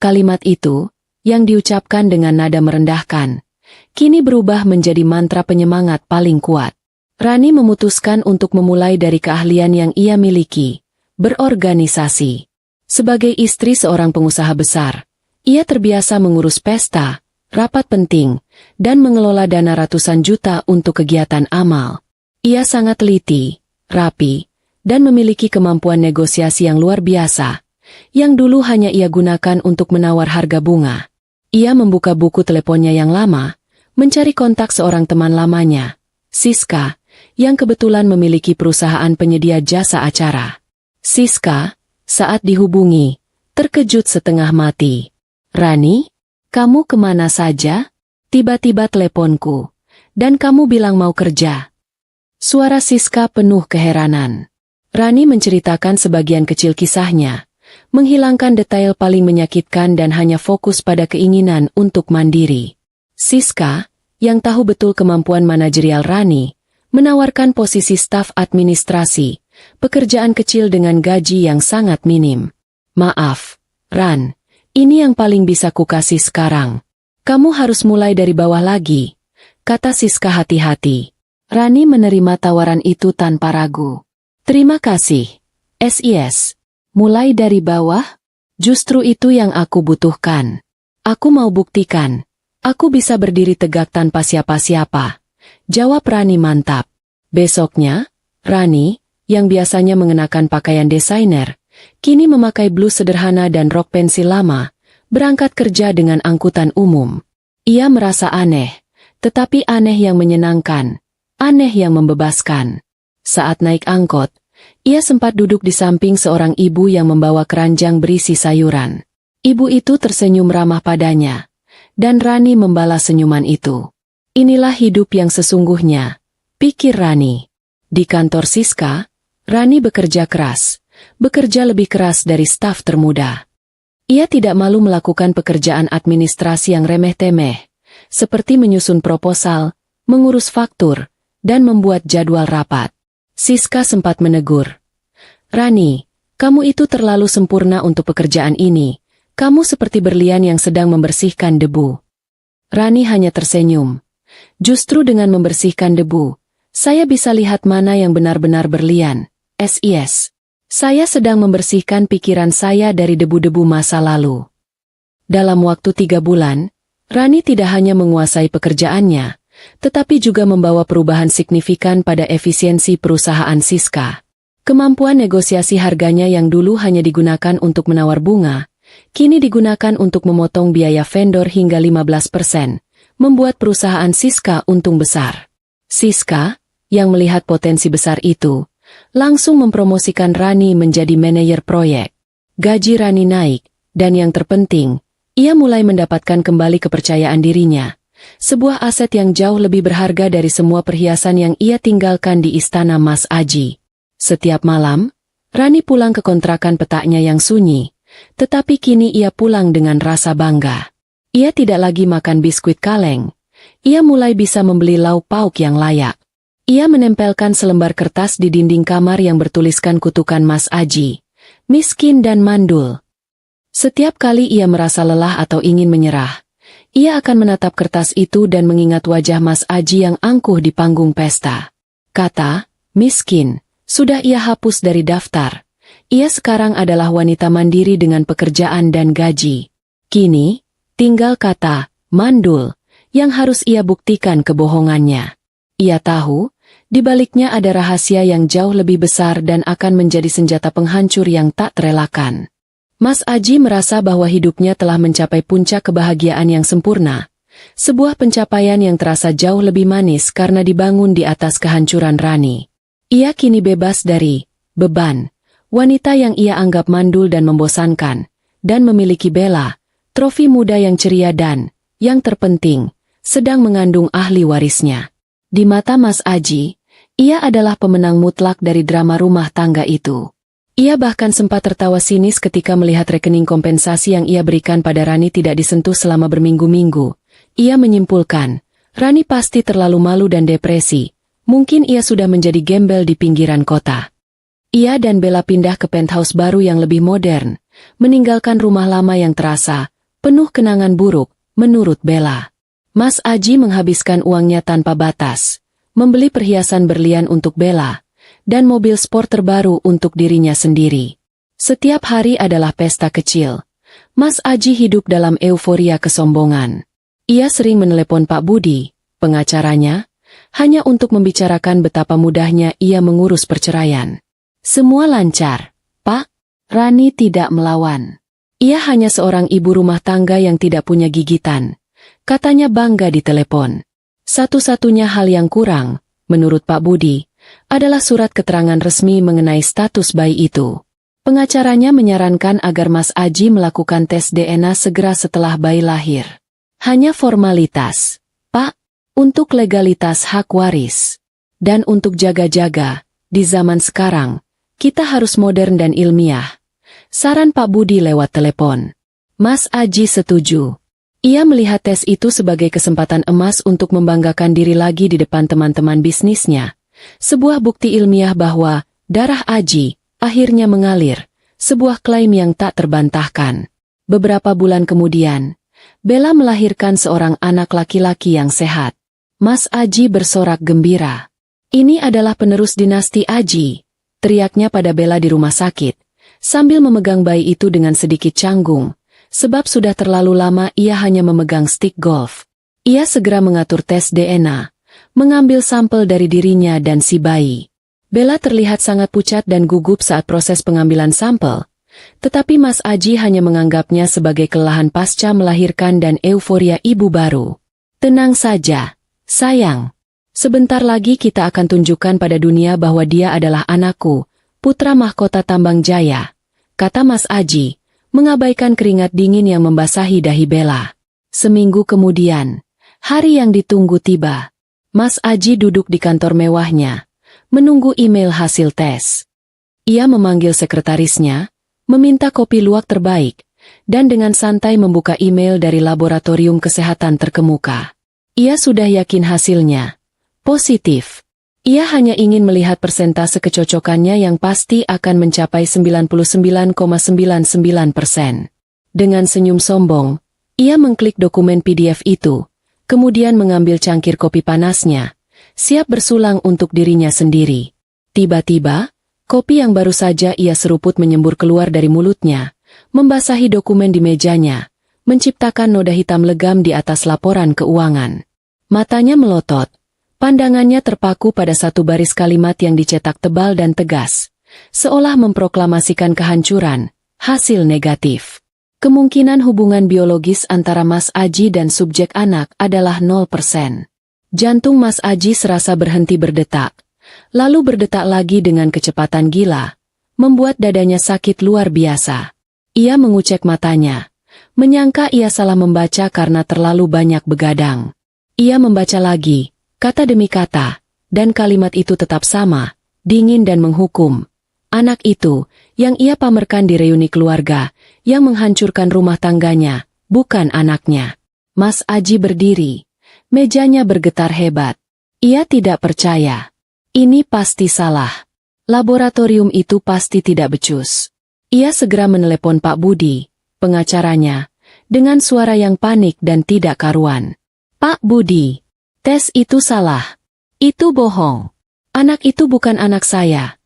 Kalimat itu, yang diucapkan dengan nada merendahkan, kini berubah menjadi mantra penyemangat paling kuat. Rani memutuskan untuk memulai dari keahlian yang ia miliki, berorganisasi. Sebagai istri seorang pengusaha besar, ia terbiasa mengurus pesta, rapat penting, dan mengelola dana ratusan juta untuk kegiatan amal. Ia sangat teliti, rapi, dan memiliki kemampuan negosiasi yang luar biasa, yang dulu hanya ia gunakan untuk menawar harga bunga. Ia membuka buku teleponnya yang lama, mencari kontak seorang teman lamanya, Siska, yang kebetulan memiliki perusahaan penyedia jasa acara. Siska, saat dihubungi, terkejut setengah mati. Rani, kamu kemana saja? Tiba-tiba teleponku. Dan kamu bilang mau kerja. Suara Siska penuh keheranan. Rani menceritakan sebagian kecil kisahnya, menghilangkan detail paling menyakitkan dan hanya fokus pada keinginan untuk mandiri. Siska, yang tahu betul kemampuan manajerial Rani, menawarkan posisi staf administrasi, pekerjaan kecil dengan gaji yang sangat minim. Maaf, Ran, ini yang paling bisa kukasih sekarang. Kamu harus mulai dari bawah lagi, kata Siska hati-hati. Rani menerima tawaran itu tanpa ragu. Terima kasih, SIS. Mulai dari bawah? Justru itu yang aku butuhkan. Aku mau buktikan. Aku bisa berdiri tegak tanpa siapa-siapa. Jawab Rani mantap. Besoknya, Rani, yang biasanya mengenakan pakaian desainer, kini memakai blus sederhana dan rok pensil lama, berangkat kerja dengan angkutan umum. Ia merasa aneh, tetapi aneh yang menyenangkan, aneh yang membebaskan. Saat naik angkot, ia sempat duduk di samping seorang ibu yang membawa keranjang berisi sayuran. Ibu itu tersenyum ramah padanya, dan Rani membalas senyuman itu. Inilah hidup yang sesungguhnya, pikir Rani. Di kantor Siska, Rani bekerja keras, bekerja lebih keras dari staf termuda. Ia tidak malu melakukan pekerjaan administrasi yang remeh-temeh, seperti menyusun proposal, mengurus faktur, dan membuat jadwal rapat. Siska sempat menegur. Rani, kamu itu terlalu sempurna untuk pekerjaan ini. Kamu seperti berlian yang sedang membersihkan debu. Rani hanya tersenyum. Justru dengan membersihkan debu, saya bisa lihat mana yang benar-benar berlian. SIS. Saya sedang membersihkan pikiran saya dari debu-debu masa lalu. Dalam waktu 3 bulan, Rani tidak hanya menguasai pekerjaannya, tetapi juga membawa perubahan signifikan pada efisiensi perusahaan Siska. Kemampuan negosiasi harganya yang dulu hanya digunakan untuk menawar bunga, kini digunakan untuk memotong biaya vendor hingga 15%, membuat perusahaan Siska untung besar. Siska, yang melihat potensi besar itu, langsung mempromosikan Rani menjadi manajer proyek. Gaji Rani naik, dan yang terpenting, ia mulai mendapatkan kembali kepercayaan dirinya. Sebuah aset yang jauh lebih berharga dari semua perhiasan yang ia tinggalkan di istana Mas Aji. Setiap malam, Rani pulang ke kontrakan petaknya yang sunyi, tetapi kini ia pulang dengan rasa bangga. Ia tidak lagi makan biskuit kaleng. Ia mulai bisa membeli lauk pauk yang layak. Ia menempelkan selembar kertas di dinding kamar yang bertuliskan kutukan Mas Aji, miskin dan mandul. Setiap kali ia merasa lelah atau ingin menyerah, ia akan menatap kertas itu dan mengingat wajah Mas Aji yang angkuh di panggung pesta. Kata, miskin, sudah ia hapus dari daftar. Ia sekarang adalah wanita mandiri dengan pekerjaan dan gaji. Kini, tinggal kata, mandul, yang harus ia buktikan kebohongannya. Ia tahu, di baliknya ada rahasia yang jauh lebih besar dan akan menjadi senjata penghancur yang tak terelakkan. Mas Aji merasa bahwa hidupnya telah mencapai puncak kebahagiaan yang sempurna. Sebuah pencapaian yang terasa jauh lebih manis karena dibangun di atas kehancuran Rani. Ia kini bebas dari beban, wanita yang ia anggap mandul dan membosankan, dan memiliki Bella, trofi muda yang ceria dan, yang terpenting, sedang mengandung ahli warisnya. Di mata Mas Aji, ia adalah pemenang mutlak dari drama rumah tangga itu. Ia bahkan sempat tertawa sinis ketika melihat rekening kompensasi yang ia berikan pada Rani tidak disentuh selama berminggu-minggu. Ia menyimpulkan, Rani pasti terlalu malu dan depresi, mungkin ia sudah menjadi gembel di pinggiran kota. Ia dan Bella pindah ke penthouse baru yang lebih modern, meninggalkan rumah lama yang terasa penuh kenangan buruk, menurut Bella. Mas Aji menghabiskan uangnya tanpa batas, membeli perhiasan berlian untuk Bella, dan mobil sport terbaru untuk dirinya sendiri. Setiap hari adalah pesta kecil. Mas Aji hidup dalam euforia kesombongan. Ia sering menelepon Pak Budi, pengacaranya, hanya untuk membicarakan betapa mudahnya ia mengurus perceraian. Semua lancar, Pak. Rani tidak melawan. Ia hanya seorang ibu rumah tangga yang tidak punya gigitan, katanya bangga di telepon. Satu-satunya hal yang kurang, menurut Pak Budi, adalah surat keterangan resmi mengenai status bayi itu. Pengacaranya menyarankan agar Mas Aji melakukan tes DNA segera setelah bayi lahir. Hanya formalitas, Pak, untuk legalitas hak waris. Dan untuk jaga-jaga, di zaman sekarang, kita harus modern dan ilmiah. Saran Pak Budi lewat telepon. Mas Aji setuju. Ia melihat tes itu sebagai kesempatan emas untuk membanggakan diri lagi di depan teman-teman bisnisnya. Sebuah bukti ilmiah bahwa darah Aji akhirnya mengalir, sebuah klaim yang tak terbantahkan. Beberapa bulan kemudian, Bella melahirkan seorang anak laki-laki yang sehat. Mas Aji bersorak gembira. Ini adalah penerus dinasti Aji, teriaknya pada Bella di rumah sakit, sambil memegang bayi itu dengan sedikit canggung, sebab sudah terlalu lama ia hanya memegang stik golf. Ia segera mengatur tes DNA, mengambil sampel dari dirinya dan si bayi. Bella terlihat sangat pucat dan gugup saat proses pengambilan sampel, tetapi Mas Aji hanya menganggapnya sebagai kelelahan pasca melahirkan dan euforia ibu baru. Tenang saja, sayang. Sebentar lagi kita akan tunjukkan pada dunia bahwa dia adalah anakku, putra mahkota Tambang Jaya, kata Mas Aji, mengabaikan keringat dingin yang membasahi dahi Bella. Seminggu kemudian, hari yang ditunggu tiba. Mas Aji duduk di kantor mewahnya, menunggu email hasil tes. Ia memanggil sekretarisnya, meminta kopi luwak terbaik, dan dengan santai membuka email dari laboratorium kesehatan terkemuka. Ia sudah yakin hasilnya. Positif. Ia hanya ingin melihat persentase kecocokannya yang pasti akan mencapai 99,99%. Dengan senyum sombong, ia mengklik dokumen PDF itu, kemudian mengambil cangkir kopi panasnya, siap bersulang untuk dirinya sendiri. Tiba-tiba, kopi yang baru saja ia seruput menyembur keluar dari mulutnya, membasahi dokumen di mejanya, menciptakan noda hitam legam di atas laporan keuangan. Matanya melotot. Pandangannya terpaku pada satu baris kalimat yang dicetak tebal dan tegas, seolah memproklamasikan kehancuran, hasil negatif. Kemungkinan hubungan biologis antara Mas Aji dan subjek anak adalah 0%. Jantung Mas Aji serasa berhenti berdetak, lalu berdetak lagi dengan kecepatan gila, membuat dadanya sakit luar biasa. Ia mengucek matanya, menyangka ia salah membaca karena terlalu banyak begadang. Ia membaca lagi, kata demi kata, dan kalimat itu tetap sama, dingin dan menghukum. Anak itu, yang ia pamerkan di reuni keluarga, yang menghancurkan rumah tangganya, bukan anaknya. Mas Aji berdiri. Mejanya bergetar hebat. Ia tidak percaya. Ini pasti salah. Laboratorium itu pasti tidak becus. Ia segera menelepon Pak Budi, pengacaranya, dengan suara yang panik dan tidak karuan. Pak Budi. Tes itu salah. Itu bohong. Anak itu bukan anak saya.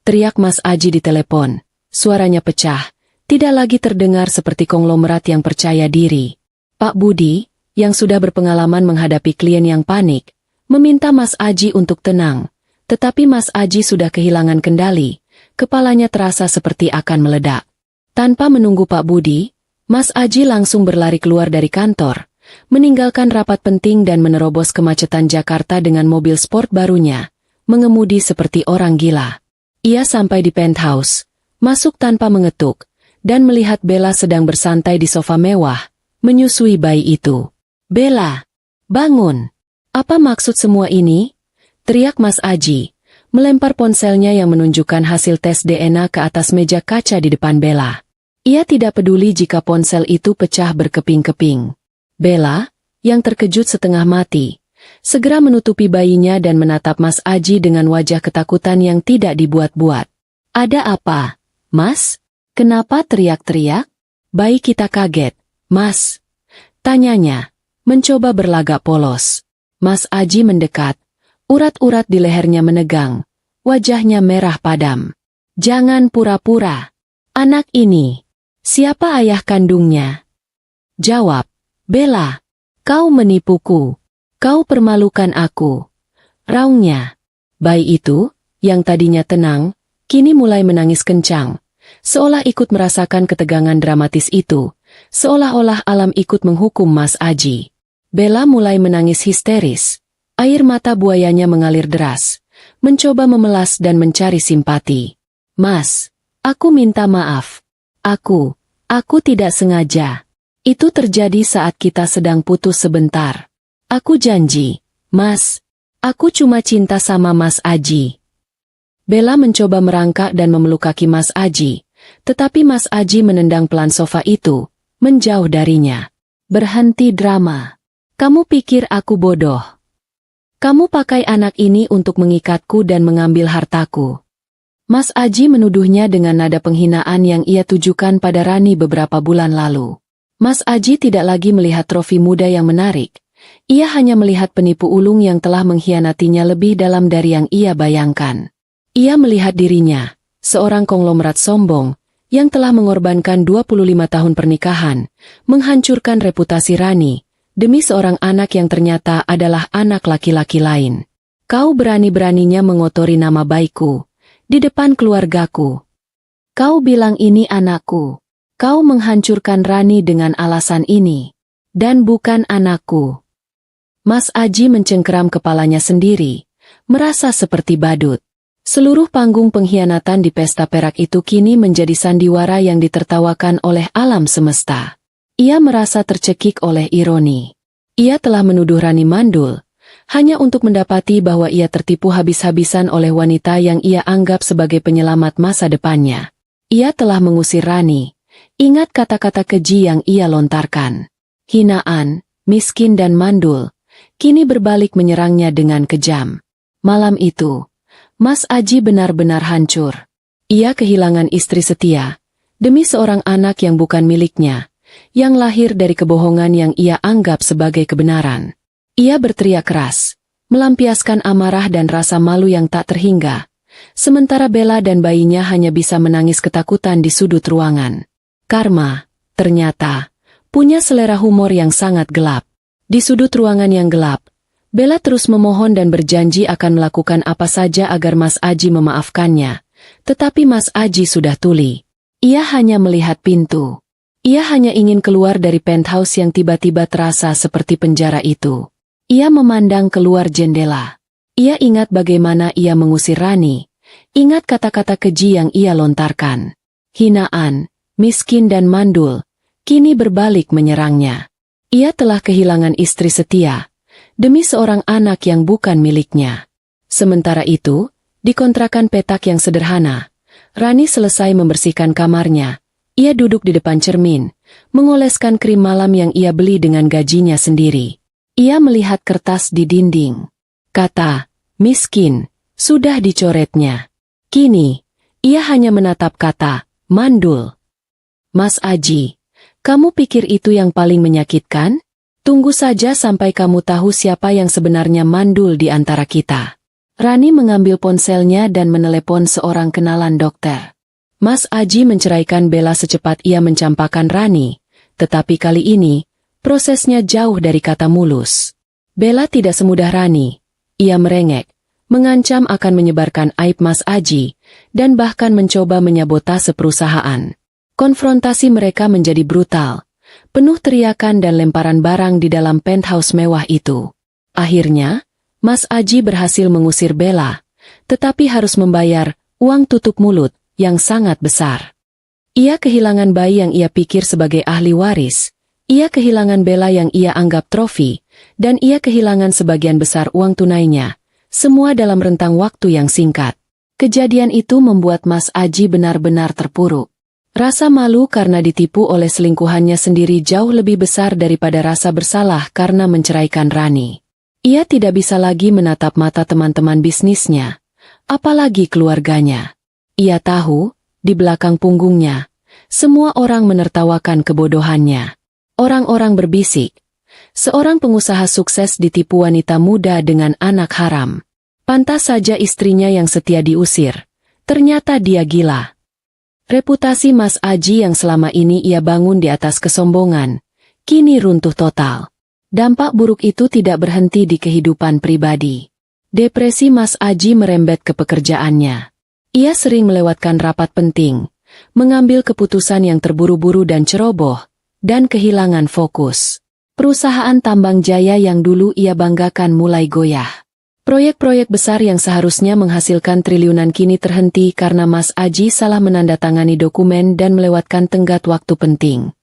Teriak Mas Aji di telepon. Suaranya pecah, tidak lagi terdengar seperti konglomerat yang percaya diri. Pak Budi, yang sudah berpengalaman menghadapi klien yang panik, meminta Mas Aji untuk tenang. Tetapi Mas Aji sudah kehilangan kendali, kepalanya terasa seperti akan meledak. Tanpa menunggu Pak Budi, Mas Aji langsung berlari keluar dari kantor, meninggalkan rapat penting dan menerobos kemacetan Jakarta dengan mobil sport barunya, mengemudi seperti orang gila. Ia sampai di penthouse, masuk tanpa mengetuk, dan melihat Bella sedang bersantai di sofa mewah, menyusui bayi itu. Bella, bangun! Apa maksud semua ini? Teriak Mas Aji, melempar ponselnya yang menunjukkan hasil tes DNA ke atas meja kaca di depan Bella. Ia tidak peduli jika ponsel itu pecah berkeping-keping. Bella, yang terkejut setengah mati, segera menutupi bayinya dan menatap Mas Aji dengan wajah ketakutan yang tidak dibuat-buat. Ada apa, Mas? Kenapa teriak-teriak? Bayi kita kaget, Mas. Tanyanya, mencoba berlagak polos. Mas Aji mendekat, urat-urat di lehernya menegang, wajahnya merah padam. Jangan pura-pura. Anak ini, siapa ayah kandungnya? Jawab. Bella, kau menipuku. Kau permalukan aku. Raungnya. Bayi itu, yang tadinya tenang, kini mulai menangis kencang, seolah ikut merasakan ketegangan dramatis itu, seolah-olah alam ikut menghukum Mas Aji. Bella mulai menangis histeris. Air mata buayanya mengalir deras, mencoba memelas dan mencari simpati. Mas, Aku minta maaf. Aku tidak sengaja. Itu terjadi saat kita sedang putus sebentar. Aku janji, Mas. Aku cuma cinta sama Mas Aji. Bella mencoba merangkak dan memeluk kaki Mas Aji, tetapi Mas Aji menendang pelan sofa itu, menjauh darinya. Berhenti drama. Kamu pikir aku bodoh? Kamu pakai anak ini untuk mengikatku dan mengambil hartaku. Mas Aji menuduhnya dengan nada penghinaan yang ia tujukan pada Rani beberapa bulan lalu. Mas Aji tidak lagi melihat trofi muda yang menarik. Ia hanya melihat penipu ulung yang telah mengkhianatinya lebih dalam dari yang ia bayangkan. Ia melihat dirinya, seorang konglomerat sombong, yang telah mengorbankan 25 tahun pernikahan, menghancurkan reputasi Rani, demi seorang anak yang ternyata adalah anak laki-laki lain. Kau berani-beraninya mengotori nama baikku, di depan keluargaku. Kau bilang ini anakku. Kau menghancurkan Rani dengan alasan ini. Dan bukan anakku. Mas Aji mencengkeram kepalanya sendiri, merasa seperti badut. Seluruh panggung pengkhianatan di pesta perak itu kini menjadi sandiwara yang ditertawakan oleh alam semesta. Ia merasa tercekik oleh ironi. Ia telah menuduh Rani mandul, hanya untuk mendapati bahwa ia tertipu habis-habisan oleh wanita yang ia anggap sebagai penyelamat masa depannya. Ia telah mengusir Rani. Ingat kata-kata keji yang ia lontarkan. Hinaan, miskin dan mandul, kini berbalik menyerangnya dengan kejam. Malam itu, Mas Aji benar-benar hancur. Ia kehilangan istri setia, demi seorang anak yang bukan miliknya, yang lahir dari kebohongan yang ia anggap sebagai kebenaran. Ia berteriak keras, melampiaskan amarah dan rasa malu yang tak terhingga, sementara Bella dan bayinya hanya bisa menangis ketakutan di sudut ruangan. Karma, ternyata, punya selera humor yang sangat gelap. Di sudut ruangan yang gelap, Bella terus memohon dan berjanji akan melakukan apa saja agar Mas Aji memaafkannya. Tetapi Mas Aji sudah tuli. Ia hanya melihat pintu. Ia hanya ingin keluar dari penthouse yang tiba-tiba terasa seperti penjara itu. Ia memandang keluar jendela. Ia ingat bagaimana ia mengusir Rani. Ingat kata-kata keji yang ia lontarkan. Hinaan, miskin dan mandul, kini berbalik menyerangnya. Ia telah kehilangan istri setia, demi seorang anak yang bukan miliknya. Sementara itu, di kontrakan petak yang sederhana, Rani selesai membersihkan kamarnya. Ia duduk di depan cermin, mengoleskan krim malam yang ia beli dengan gajinya sendiri. Ia melihat kertas di dinding. Kata, miskin, sudah dicoretnya. Kini, ia hanya menatap kata, mandul. Mas Aji, kamu pikir itu yang paling menyakitkan? Tunggu saja sampai kamu tahu siapa yang sebenarnya mandul di antara kita. Rani mengambil ponselnya dan menelepon seorang kenalan dokter. Mas Aji menceraikan Bella secepat ia mencampakkan Rani, tetapi kali ini, prosesnya jauh dari kata mulus. Bella tidak semudah Rani. Ia merengek, mengancam akan menyebarkan aib Mas Aji, dan bahkan mencoba menyabotase perusahaan. Konfrontasi mereka menjadi brutal, penuh teriakan dan lemparan barang di dalam penthouse mewah itu. Akhirnya, Mas Aji berhasil mengusir Bella, tetapi harus membayar uang tutup mulut yang sangat besar. Ia kehilangan bayi yang ia pikir sebagai ahli waris, ia kehilangan Bella yang ia anggap trofi, dan ia kehilangan sebagian besar uang tunainya, semua dalam rentang waktu yang singkat. Kejadian itu membuat Mas Aji benar-benar terpuruk. Rasa malu karena ditipu oleh selingkuhannya sendiri jauh lebih besar daripada rasa bersalah karena menceraikan Rani. Ia tidak bisa lagi menatap mata teman-teman bisnisnya, apalagi keluarganya. Ia tahu, di belakang punggungnya, semua orang menertawakan kebodohannya. Orang-orang berbisik, seorang pengusaha sukses ditipu wanita muda dengan anak haram. Pantas saja istrinya yang setia diusir, ternyata dia gila. Reputasi Mas Aji yang selama ini ia bangun di atas kesombongan, kini runtuh total. Dampak buruk itu tidak berhenti di kehidupan pribadi. Depresi Mas Aji merembet ke pekerjaannya. Ia sering melewatkan rapat penting, mengambil keputusan yang terburu-buru dan ceroboh, dan kehilangan fokus. Perusahaan tambang jaya yang dulu ia banggakan mulai goyah. Proyek-proyek besar yang seharusnya menghasilkan triliunan kini terhenti karena Mas Aji salah menandatangani dokumen dan melewatkan tenggat waktu penting.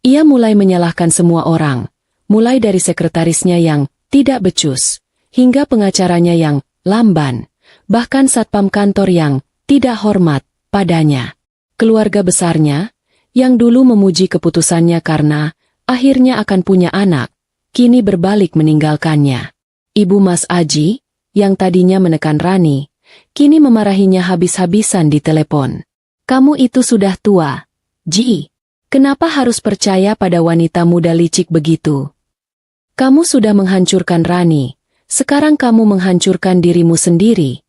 Ia mulai menyalahkan semua orang, mulai dari sekretarisnya yang tidak becus, hingga pengacaranya yang lamban, bahkan satpam kantor yang tidak hormat padanya. Keluarga besarnya, yang dulu memuji keputusannya karena akhirnya akan punya anak, kini berbalik meninggalkannya. Ibu Mas Aji, yang tadinya menekan Rani, kini memarahinya habis-habisan di telepon. "Kamu itu sudah tua, Ji. Kenapa harus percaya pada wanita muda licik begitu? Kamu sudah menghancurkan Rani, sekarang kamu menghancurkan dirimu sendiri,"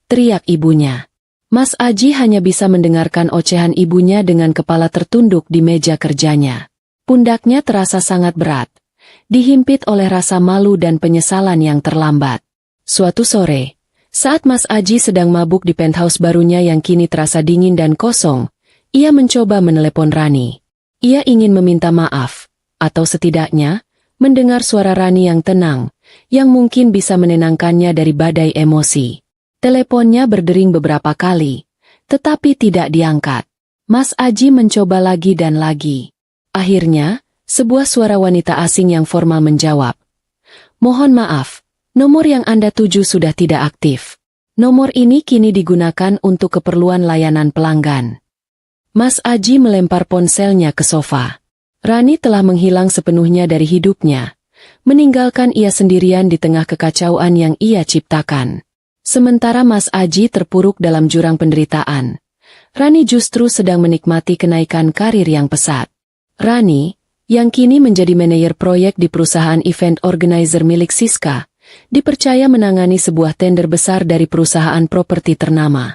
teriak ibunya. Mas Aji hanya bisa mendengarkan ocehan ibunya dengan kepala tertunduk di meja kerjanya. Pundaknya terasa sangat berat, dihimpit oleh rasa malu dan penyesalan yang terlambat. Suatu sore, saat Mas Aji sedang mabuk di penthouse barunya yang kini terasa dingin dan kosong, ia mencoba menelepon Rani. Ia ingin meminta maaf, atau setidaknya, mendengar suara Rani yang tenang, yang mungkin bisa menenangkannya dari badai emosi. Teleponnya berdering beberapa kali, tetapi tidak diangkat. Mas Aji mencoba lagi dan lagi. Akhirnya, sebuah suara wanita asing yang formal menjawab. "Mohon maaf. Nomor yang Anda tuju sudah tidak aktif. Nomor ini kini digunakan untuk keperluan layanan pelanggan." Mas Aji melempar ponselnya ke sofa. Rani telah menghilang sepenuhnya dari hidupnya, meninggalkan ia sendirian di tengah kekacauan yang ia ciptakan. Sementara Mas Aji terpuruk dalam jurang penderitaan, Rani justru sedang menikmati kenaikan karir yang pesat. Rani, yang kini menjadi manajer proyek di perusahaan event organizer milik Siska, dipercaya menangani sebuah tender besar dari perusahaan properti ternama.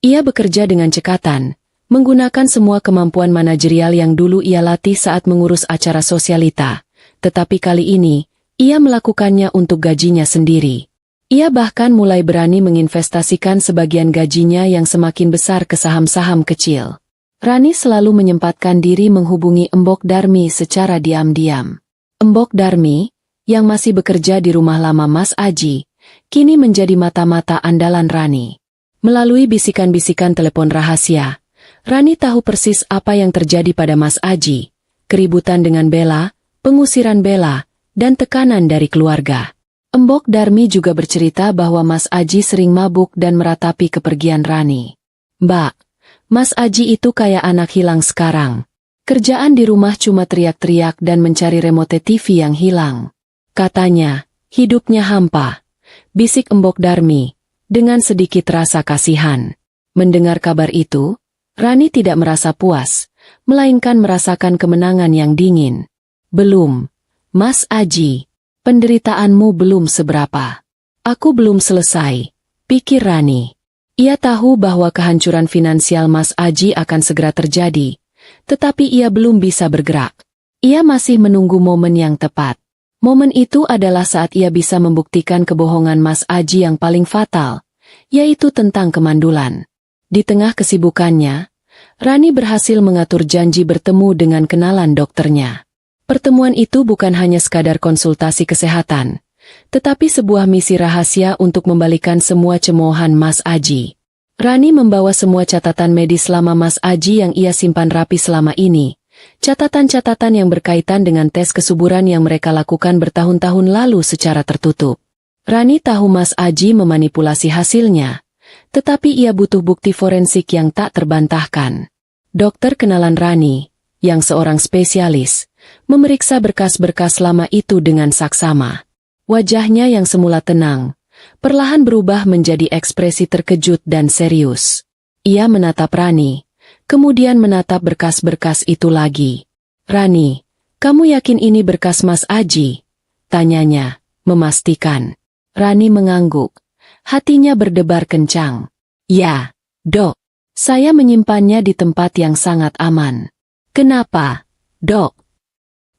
Ia bekerja dengan cekatan, menggunakan semua kemampuan manajerial yang dulu ia latih saat mengurus acara sosialita, tetapi kali ini, ia melakukannya untuk gajinya sendiri. Ia bahkan mulai berani menginvestasikan sebagian gajinya yang semakin besar ke saham-saham kecil. Rani selalu menyempatkan diri menghubungi Embok Darmi secara diam-diam. Embok Darmi, yang masih bekerja di rumah lama Mas Aji, kini menjadi mata-mata andalan Rani. Melalui bisikan-bisikan telepon rahasia, Rani tahu persis apa yang terjadi pada Mas Aji, keributan dengan Bella, pengusiran Bella, dan tekanan dari keluarga. Embok Darmi juga bercerita bahwa Mas Aji sering mabuk dan meratapi kepergian Rani. "Mbak, Mas Aji itu kayak anak hilang sekarang. Kerjaan di rumah cuma teriak-teriak dan mencari remote TV yang hilang. Katanya, hidupnya hampa," bisik Embok Darmi, dengan sedikit rasa kasihan. Mendengar kabar itu, Rani tidak merasa puas, melainkan merasakan kemenangan yang dingin. "Belum, Mas Aji, penderitaanmu belum seberapa. Aku belum selesai," pikir Rani. Ia tahu bahwa kehancuran finansial Mas Aji akan segera terjadi, tetapi ia belum bisa bergerak. Ia masih menunggu momen yang tepat. Momen itu adalah saat ia bisa membuktikan kebohongan Mas Aji yang paling fatal, yaitu tentang kemandulan. Di tengah kesibukannya, Rani berhasil mengatur janji bertemu dengan kenalan dokternya. Pertemuan itu bukan hanya sekadar konsultasi kesehatan, tetapi sebuah misi rahasia untuk membalikan semua cemoohan Mas Aji. Rani membawa semua catatan medis lama Mas Aji yang ia simpan rapi selama ini. Catatan-catatan yang berkaitan dengan tes kesuburan yang mereka lakukan bertahun-tahun lalu secara tertutup. Rani tahu Mas Aji memanipulasi hasilnya, tetapi ia butuh bukti forensik yang tak terbantahkan. Dokter kenalan Rani, yang seorang spesialis, memeriksa berkas-berkas lama itu dengan saksama. Wajahnya yang semula tenang, perlahan berubah menjadi ekspresi terkejut dan serius. Ia menatap Rani, kemudian menatap berkas-berkas itu lagi. "Rani, kamu yakin ini berkas Mas Aji?" tanyanya, memastikan. Rani mengangguk, hatinya berdebar kencang. "Ya, Dok. Saya menyimpannya di tempat yang sangat aman." "Kenapa, Dok?"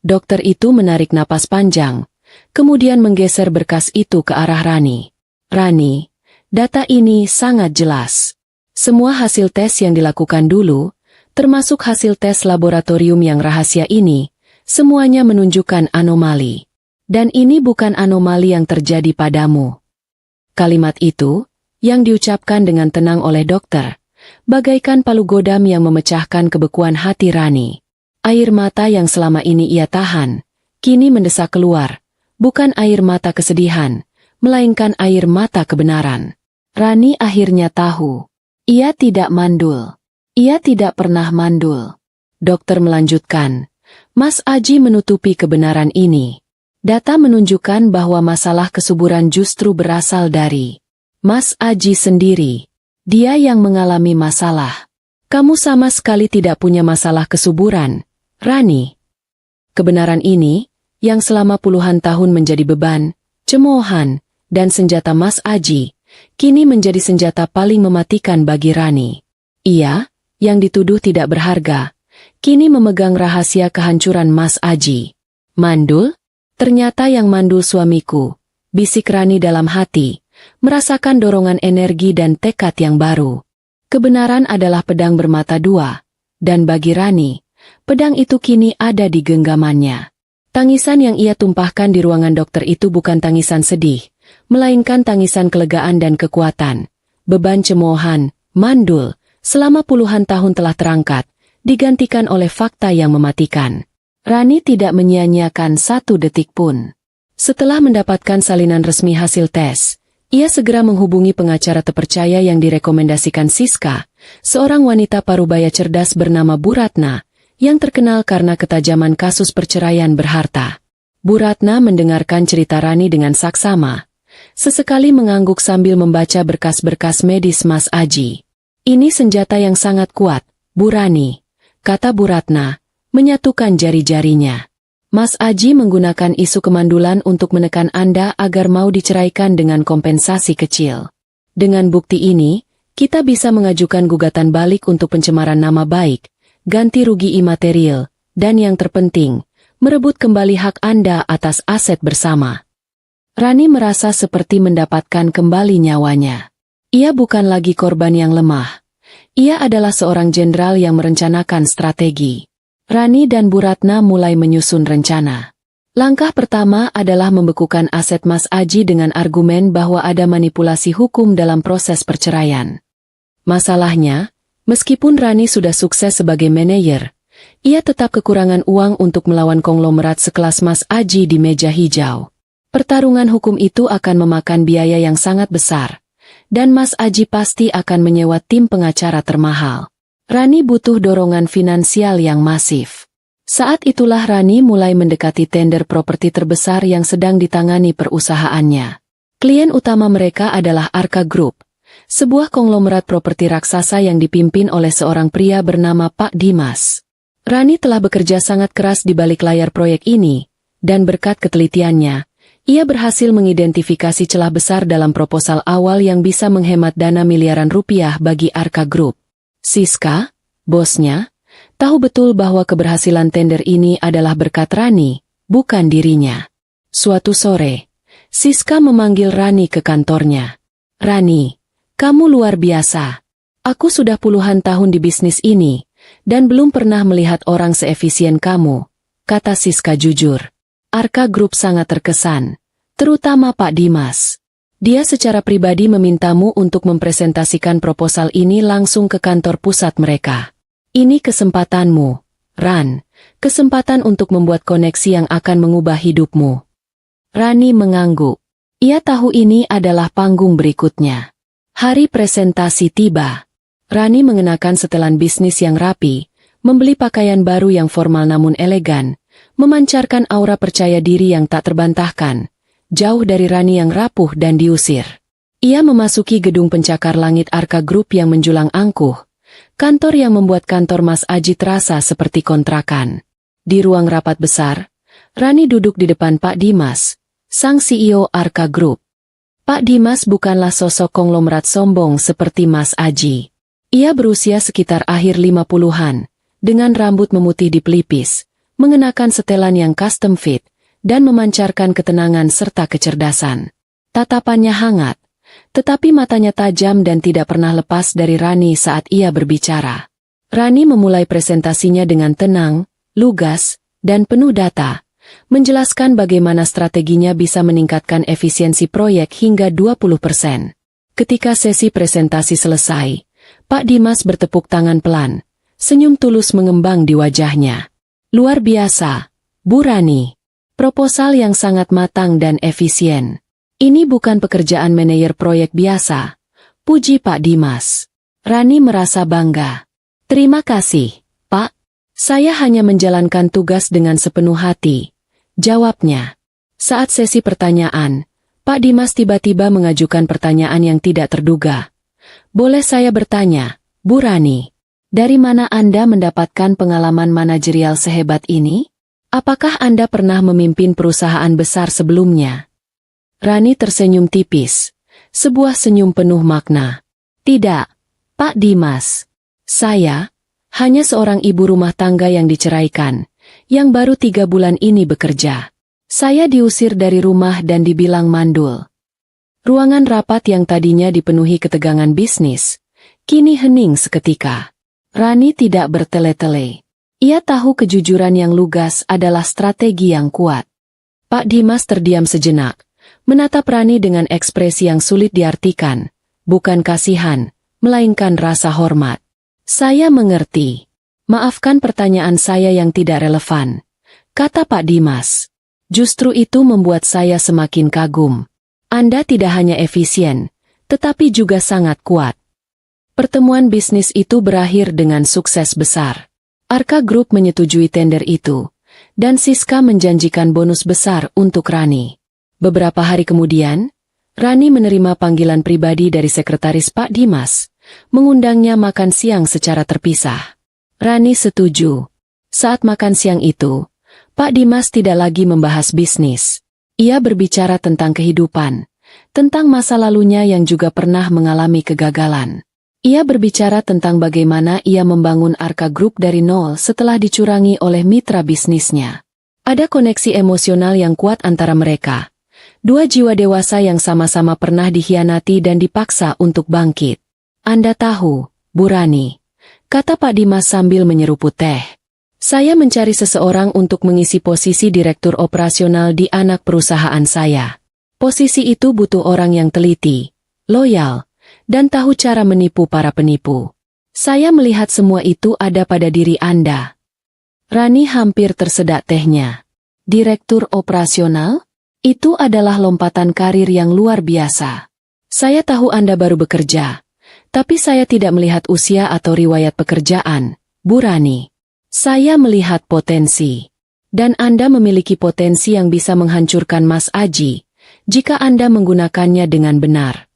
Dokter itu menarik napas panjang, kemudian menggeser berkas itu ke arah Rani. "Rani, data ini sangat jelas. Semua hasil tes yang dilakukan dulu, termasuk hasil tes laboratorium yang rahasia ini, semuanya menunjukkan anomali. Dan ini bukan anomali yang terjadi padamu. Kalimat itu, yang diucapkan dengan tenang oleh dokter, bagaikan palu godam yang memecahkan kebekuan hati Rani. Air mata yang selama ini ia tahan, kini mendesak keluar, bukan air mata kesedihan, melainkan air mata kebenaran. Rani akhirnya tahu, ia tidak mandul. Ia tidak pernah mandul. Dokter melanjutkan, Mas Aji menutupi kebenaran ini. Data menunjukkan bahwa masalah kesuburan justru berasal dari Mas Aji sendiri. Dia yang mengalami masalah. Kamu sama sekali tidak punya masalah kesuburan, Rani. Kebenaran ini, yang selama puluhan tahun menjadi beban, cemoohan, dan senjata Mas Aji, kini menjadi senjata paling mematikan bagi Rani. Ia, yang dituduh tidak berharga, kini memegang rahasia kehancuran Mas Aji. Mandul? Ternyata yang mandul suamiku, bisik Rani dalam hati, merasakan dorongan energi dan tekad yang baru. Kebenaran adalah pedang bermata dua, dan bagi Rani, pedang itu kini ada di genggamannya. Tangisan yang ia tumpahkan di ruangan dokter itu bukan tangisan sedih, melainkan tangisan kelegaan dan kekuatan. Beban cemoohan, mandul, selama puluhan tahun telah terangkat, digantikan oleh fakta yang mematikan. Rani tidak menyia-nyiakan satu detik pun. Setelah mendapatkan salinan resmi hasil tes, ia segera menghubungi pengacara terpercaya yang direkomendasikan Siska, seorang wanita parubaya cerdas bernama Bu Ratna, yang terkenal karena ketajaman kasus perceraian berharta. Bu Ratna mendengarkan cerita Rani dengan saksama, sesekali mengangguk sambil membaca berkas-berkas medis Mas Aji. Ini senjata yang sangat kuat, Bu Rani, kata Bu Ratna, menyatukan jari-jarinya. Mas Aji menggunakan isu kemandulan untuk menekan Anda agar mau diceraikan dengan kompensasi kecil. Dengan bukti ini, kita bisa mengajukan gugatan balik untuk pencemaran nama baik, ganti rugi imaterial, dan yang terpenting, merebut kembali hak Anda atas aset bersama. Rani merasa seperti mendapatkan kembali nyawanya. Ia bukan lagi korban yang lemah. Ia adalah seorang jenderal yang merencanakan strategi. Rani dan Bu Ratna mulai menyusun rencana. Langkah pertama adalah membekukan aset Mas Aji dengan argumen bahwa ada manipulasi hukum dalam proses perceraian. Masalahnya, meskipun Rani sudah sukses sebagai manajer, ia tetap kekurangan uang untuk melawan konglomerat sekelas Mas Aji di meja hijau. Pertarungan hukum itu akan memakan biaya yang sangat besar, dan Mas Aji pasti akan menyewa tim pengacara termahal. Rani butuh dorongan finansial yang masif. Saat itulah Rani mulai mendekati tender properti terbesar yang sedang ditangani perusahaannya. Klien utama mereka adalah Arka Group, sebuah konglomerat properti raksasa yang dipimpin oleh seorang pria bernama Pak Dimas. Rani telah bekerja sangat keras di balik layar proyek ini, dan berkat ketelitiannya, ia berhasil mengidentifikasi celah besar dalam proposal awal yang bisa menghemat dana miliaran rupiah bagi Arka Group. Siska, bosnya, tahu betul bahwa keberhasilan tender ini adalah berkat Rani, bukan dirinya. Suatu sore, Siska memanggil Rani ke kantornya. Rani, kamu luar biasa. Aku sudah puluhan tahun di bisnis ini, dan belum pernah melihat orang seefisien kamu, kata Siska jujur. Arka Group sangat terkesan, terutama Pak Dimas. Dia secara pribadi memintamu untuk mempresentasikan proposal ini langsung ke kantor pusat mereka. Ini kesempatanmu, Ran, kesempatan untuk membuat koneksi yang akan mengubah hidupmu. Rani mengangguk. Ia tahu ini adalah panggung berikutnya. Hari presentasi tiba. Rani mengenakan setelan bisnis yang rapi, membeli pakaian baru yang formal namun elegan, memancarkan aura percaya diri yang tak terbantahkan. Jauh dari Rani yang rapuh dan diusir. Ia memasuki gedung pencakar langit Arka Group yang menjulang angkuh, kantor yang membuat kantor Mas Aji terasa seperti kontrakan. Di ruang rapat besar, Rani duduk di depan Pak Dimas, sang CEO Arka Group. Pak Dimas bukanlah sosok konglomerat sombong seperti Mas Aji. Ia berusia sekitar akhir 50-an, dengan rambut memutih di pelipis, mengenakan setelan yang custom fit, dan memancarkan ketenangan serta kecerdasan. Tatapannya hangat, tetapi matanya tajam dan tidak pernah lepas dari Rani saat ia berbicara. Rani memulai presentasinya dengan tenang, lugas, dan penuh data, menjelaskan bagaimana strateginya bisa meningkatkan efisiensi proyek hingga 20%. Ketika sesi presentasi selesai, Pak Dimas bertepuk tangan pelan, senyum tulus mengembang di wajahnya. Luar biasa, Bu Rani. Proposal yang sangat matang dan efisien. Ini bukan pekerjaan manajer proyek biasa, puji Pak Dimas. Rani merasa bangga. Terima kasih, Pak. Saya hanya menjalankan tugas dengan sepenuh hati, jawabnya. Saat sesi pertanyaan, Pak Dimas tiba-tiba mengajukan pertanyaan yang tidak terduga. Boleh saya bertanya, Bu Rani, dari mana Anda mendapatkan pengalaman manajerial sehebat ini? Apakah Anda pernah memimpin perusahaan besar sebelumnya? Rani tersenyum tipis, sebuah senyum penuh makna. Tidak, Pak Dimas. Saya hanya seorang ibu rumah tangga yang diceraikan, yang baru 3 bulan ini bekerja. Saya diusir dari rumah dan dibilang mandul. Ruangan rapat yang tadinya dipenuhi ketegangan bisnis, kini hening seketika. Rani tidak bertele-tele. Ia tahu kejujuran yang lugas adalah strategi yang kuat. Pak Dimas terdiam sejenak, menatap Rani dengan ekspresi yang sulit diartikan, bukan kasihan, melainkan rasa hormat. Saya mengerti. Maafkan pertanyaan saya yang tidak relevan, kata Pak Dimas. Justru itu membuat saya semakin kagum. Anda tidak hanya efisien, tetapi juga sangat kuat. Pertemuan bisnis itu berakhir dengan sukses besar. Arka Group menyetujui tender itu, dan Siska menjanjikan bonus besar untuk Rani. Beberapa hari kemudian, Rani menerima panggilan pribadi dari sekretaris Pak Dimas, mengundangnya makan siang secara terpisah. Rani setuju. Saat makan siang itu, Pak Dimas tidak lagi membahas bisnis. Ia berbicara tentang kehidupan, tentang masa lalunya yang juga pernah mengalami kegagalan. Ia berbicara tentang bagaimana ia membangun Arka Group dari nol setelah dicurangi oleh mitra bisnisnya. Ada koneksi emosional yang kuat antara mereka. 2 jiwa dewasa yang sama-sama pernah dikhianati dan dipaksa untuk bangkit. Anda tahu, Bu Rani, kata Pak Dimas sambil menyeruput teh. Saya mencari seseorang untuk mengisi posisi direktur operasional di anak perusahaan saya. Posisi itu butuh orang yang teliti, loyal, dan tahu cara menipu para penipu. Saya melihat semua itu ada pada diri Anda. Rani hampir tersedak tehnya. Direktur operasional? Itu adalah lompatan karir yang luar biasa. Saya tahu Anda baru bekerja, tapi saya tidak melihat usia atau riwayat pekerjaan, Bu Rani. Saya melihat potensi. Dan Anda memiliki potensi yang bisa menghancurkan Mas Aji, jika Anda menggunakannya dengan benar.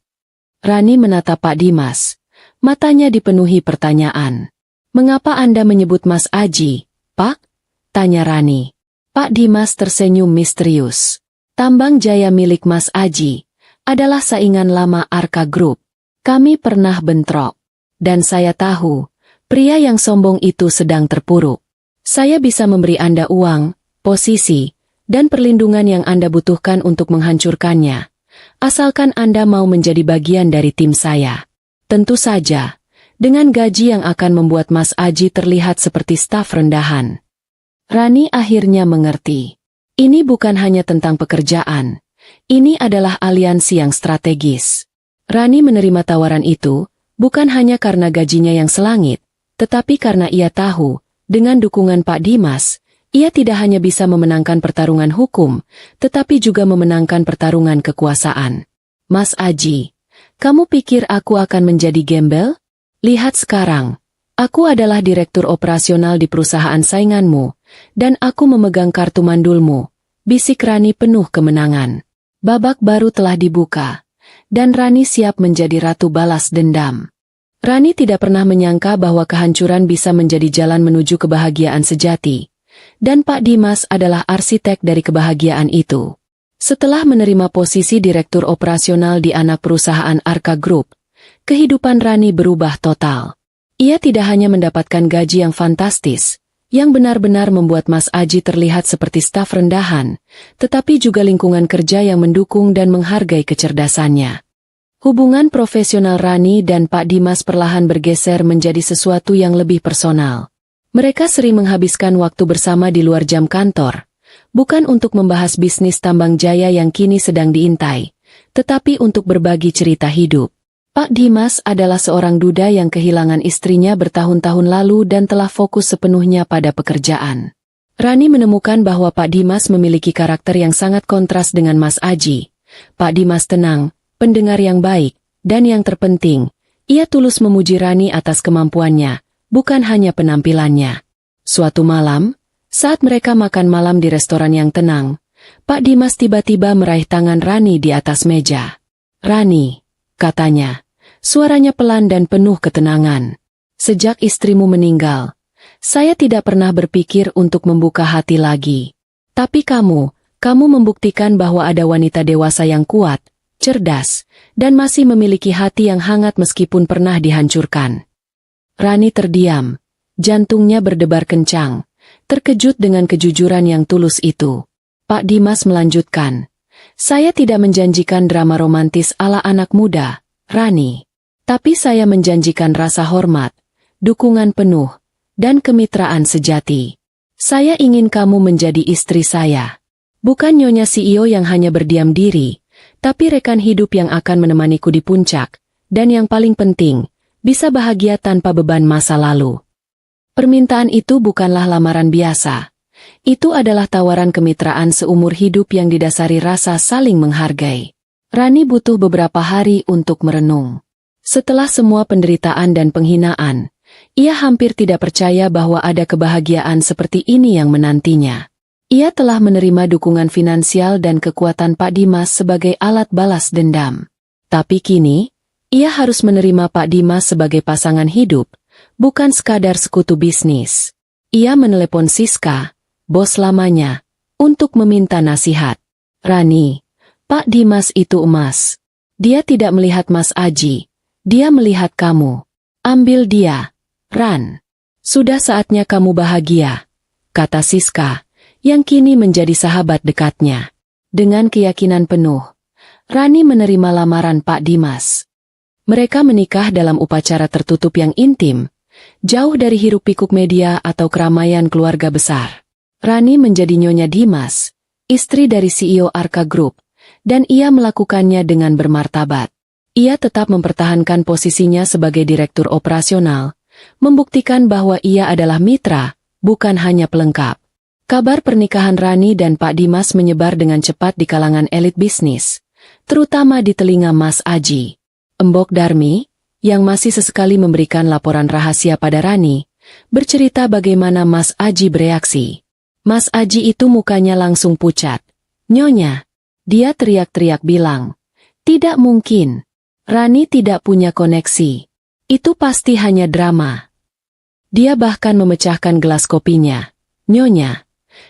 Rani menatap Pak Dimas. Matanya dipenuhi pertanyaan. Mengapa Anda menyebut Mas Aji, Pak? Tanya Rani. Pak Dimas tersenyum misterius. Tambang Jaya milik Mas Aji adalah saingan lama Arka Group. Kami pernah bentrok. Dan saya tahu, pria yang sombong itu sedang terpuruk. Saya bisa memberi Anda uang, posisi, dan perlindungan yang Anda butuhkan untuk menghancurkannya. Asalkan Anda mau menjadi bagian dari tim saya. Tentu saja, dengan gaji yang akan membuat Mas Aji terlihat seperti staf rendahan. Rani akhirnya mengerti. Ini bukan hanya tentang pekerjaan. Ini adalah aliansi yang strategis. Rani menerima tawaran itu, bukan hanya karena gajinya yang selangit, tetapi karena ia tahu, dengan dukungan Pak Dimas, ia tidak hanya bisa memenangkan pertarungan hukum, tetapi juga memenangkan pertarungan kekuasaan. Mas Aji, kamu pikir aku akan menjadi gembel? Lihat sekarang, aku adalah direktur operasional di perusahaan sainganmu, dan aku memegang kartu mandulmu, bisik Rani penuh kemenangan. Babak baru telah dibuka, dan Rani siap menjadi ratu balas dendam. Rani tidak pernah menyangka bahwa kehancuran bisa menjadi jalan menuju kebahagiaan sejati, dan Pak Dimas adalah arsitek dari kebahagiaan itu. Setelah menerima posisi direktur operasional di anak perusahaan Arka Group, kehidupan Rani berubah total. Ia tidak hanya mendapatkan gaji yang fantastis, yang benar-benar membuat Mas Aji terlihat seperti staf rendahan, tetapi juga lingkungan kerja yang mendukung dan menghargai kecerdasannya. Hubungan profesional Rani dan Pak Dimas perlahan bergeser menjadi sesuatu yang lebih personal. Mereka sering menghabiskan waktu bersama di luar jam kantor, Bukan untuk membahas bisnis tambang jaya yang kini sedang diintai, tetapi untuk berbagi cerita hidup. Pak Dimas adalah seorang duda yang kehilangan istrinya bertahun-tahun lalu dan telah fokus sepenuhnya pada pekerjaan. Rani menemukan bahwa Pak Dimas memiliki karakter yang sangat kontras dengan Mas Aji. Pak Dimas tenang, pendengar yang baik, dan yang terpenting, ia tulus memuji Rani atas kemampuannya, bukan hanya penampilannya. Suatu malam, saat mereka makan malam di restoran yang tenang, Pak Dimas tiba-tiba meraih tangan Rani di atas meja. "Rani," katanya, suaranya pelan dan penuh ketenangan. "Sejak istrimu meninggal, saya tidak pernah berpikir untuk membuka hati lagi. Tapi kamu membuktikan bahwa ada wanita dewasa yang kuat, cerdas, dan masih memiliki hati yang hangat meskipun pernah dihancurkan." Rani terdiam, jantungnya berdebar kencang, terkejut dengan kejujuran yang tulus itu. Pak Dimas melanjutkan, "Saya tidak menjanjikan drama romantis ala anak muda, Rani. Tapi saya menjanjikan rasa hormat, dukungan penuh, dan kemitraan sejati. Saya ingin kamu menjadi istri saya. Bukan nyonya CEO yang hanya berdiam diri, tapi rekan hidup yang akan menemaniku di puncak, dan yang paling penting, bisa bahagia tanpa beban masa lalu." Permintaan itu bukanlah lamaran biasa. Itu adalah tawaran kemitraan seumur hidup yang didasari rasa saling menghargai. Rani butuh beberapa hari untuk merenung. Setelah semua penderitaan dan penghinaan, ia hampir tidak percaya bahwa ada kebahagiaan seperti ini yang menantinya. Ia telah menerima dukungan finansial dan kekuatan Pak Dimas sebagai alat balas dendam. Tapi kini, ia harus menerima Pak Dimas sebagai pasangan hidup, bukan sekadar sekutu bisnis. Ia menelepon Siska, bos lamanya, untuk meminta nasihat. "Rani, Pak Dimas itu emas. Dia tidak melihat Mas Aji. Dia melihat kamu. Ambil dia, Ran. Sudah saatnya kamu bahagia," kata Siska, yang kini menjadi sahabat dekatnya. Dengan keyakinan penuh, Rani menerima lamaran Pak Dimas. Mereka menikah dalam upacara tertutup yang intim, jauh dari hiruk-pikuk media atau keramaian keluarga besar. Rani menjadi Nyonya Dimas, istri dari CEO Arka Group, dan ia melakukannya dengan bermartabat. Ia tetap mempertahankan posisinya sebagai direktur operasional, membuktikan bahwa ia adalah mitra, bukan hanya pelengkap. Kabar pernikahan Rani dan Pak Dimas menyebar dengan cepat di kalangan elit bisnis, terutama di telinga Mas Aji. Embok Darmi, yang masih sesekali memberikan laporan rahasia pada Rani, bercerita bagaimana Mas Aji bereaksi. Mas Aji itu mukanya langsung pucat. "Nyonya," dia teriak-teriak bilang, "tidak mungkin. Rani tidak punya koneksi. Itu pasti hanya drama." Dia bahkan memecahkan gelas kopinya. "Nyonya,"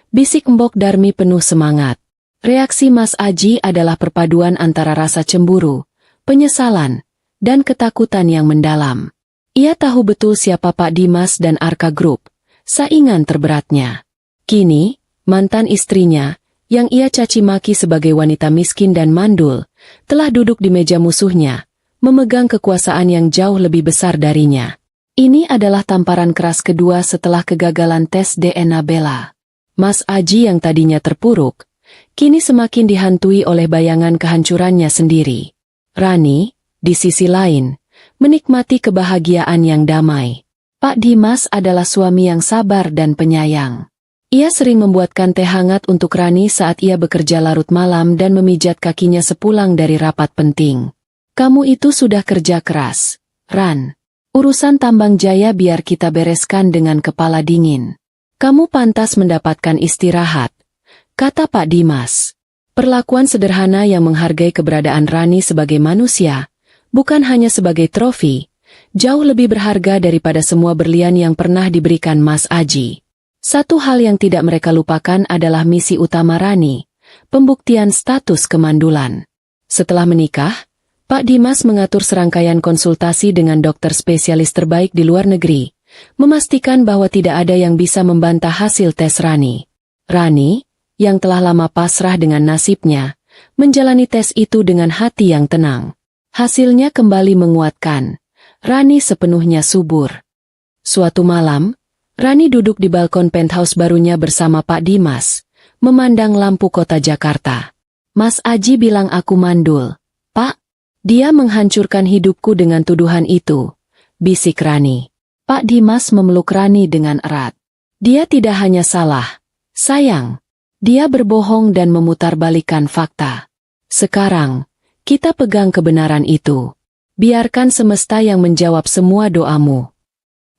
bisik Embok Darmi penuh semangat. Reaksi Mas Aji adalah perpaduan antara rasa cemburu, penyesalan, dan ketakutan yang mendalam. Ia tahu betul siapa Pak Dimas dan Arka Group, saingan terberatnya. Kini, mantan istrinya, yang ia caci maki sebagai wanita miskin dan mandul, telah duduk di meja musuhnya, memegang kekuasaan yang jauh lebih besar darinya. Ini adalah tamparan keras kedua setelah kegagalan tes DNA Bella. Mas Aji yang tadinya terpuruk, kini semakin dihantui oleh bayangan kehancurannya sendiri. Rani, di sisi lain, menikmati kebahagiaan yang damai. Pak Dimas adalah suami yang sabar dan penyayang. Ia sering membuatkan teh hangat untuk Rani saat ia bekerja larut malam dan memijat kakinya sepulang dari rapat penting. "Kamu itu sudah kerja keras, Ran. Urusan tambang jaya biar kita bereskan dengan kepala dingin. Kamu pantas mendapatkan istirahat," kata Pak Dimas. Perlakuan sederhana yang menghargai keberadaan Rani sebagai manusia, bukan hanya sebagai trofi, jauh lebih berharga daripada semua berlian yang pernah diberikan Mas Aji. Satu hal yang tidak mereka lupakan adalah misi utama Rani, pembuktian status kemandulan. Setelah menikah, Pak Dimas mengatur serangkaian konsultasi dengan dokter spesialis terbaik di luar negeri, memastikan bahwa tidak ada yang bisa membantah hasil tes Rani. Rani, yang telah lama pasrah dengan nasibnya, menjalani tes itu dengan hati yang tenang. Hasilnya kembali menguatkan. Rani sepenuhnya subur. Suatu malam, Rani duduk di balkon penthouse barunya bersama Pak Dimas, memandang lampu kota Jakarta. Mas Aji bilang aku mandul. Pak, dia menghancurkan hidupku dengan tuduhan itu, bisik Rani. Pak Dimas memeluk Rani dengan erat. Dia tidak hanya salah, sayang. Dia berbohong dan memutarbalikkan fakta. Sekarang, kita pegang kebenaran itu. Biarkan semesta yang menjawab semua doamu.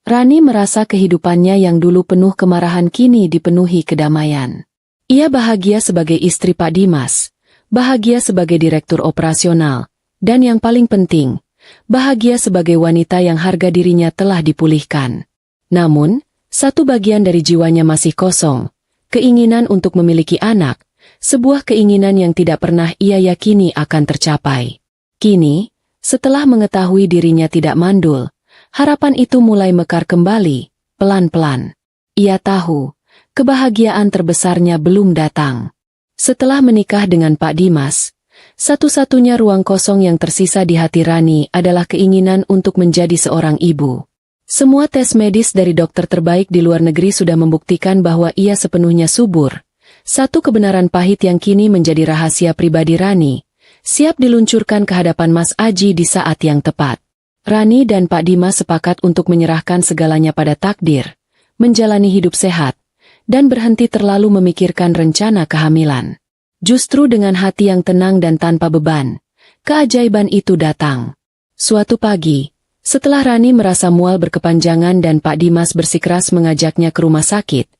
Rani merasa kehidupannya yang dulu penuh kemarahan kini dipenuhi kedamaian. Ia bahagia sebagai istri Pak Dimas, bahagia sebagai direktur operasional, dan yang paling penting, bahagia sebagai wanita yang harga dirinya telah dipulihkan. Namun, satu bagian dari jiwanya masih kosong, keinginan untuk memiliki anak, sebuah keinginan yang tidak pernah ia yakini akan tercapai. Kini, setelah mengetahui dirinya tidak mandul, harapan itu mulai mekar kembali, pelan-pelan. Ia tahu, kebahagiaan terbesarnya belum datang. Setelah menikah dengan Pak Dimas, satu-satunya ruang kosong yang tersisa di hati Rani adalah keinginan untuk menjadi seorang ibu. Semua tes medis dari dokter terbaik di luar negeri sudah membuktikan bahwa ia sepenuhnya subur. Satu kebenaran pahit yang kini menjadi rahasia pribadi Rani, siap diluncurkan ke hadapan Mas Aji di saat yang tepat. Rani dan Pak Dimas sepakat untuk menyerahkan segalanya pada takdir, menjalani hidup sehat, dan berhenti terlalu memikirkan rencana kehamilan. Justru dengan hati yang tenang dan tanpa beban, keajaiban itu datang. Suatu pagi, setelah Rani merasa mual berkepanjangan dan Pak Dimas bersikeras mengajaknya ke rumah sakit,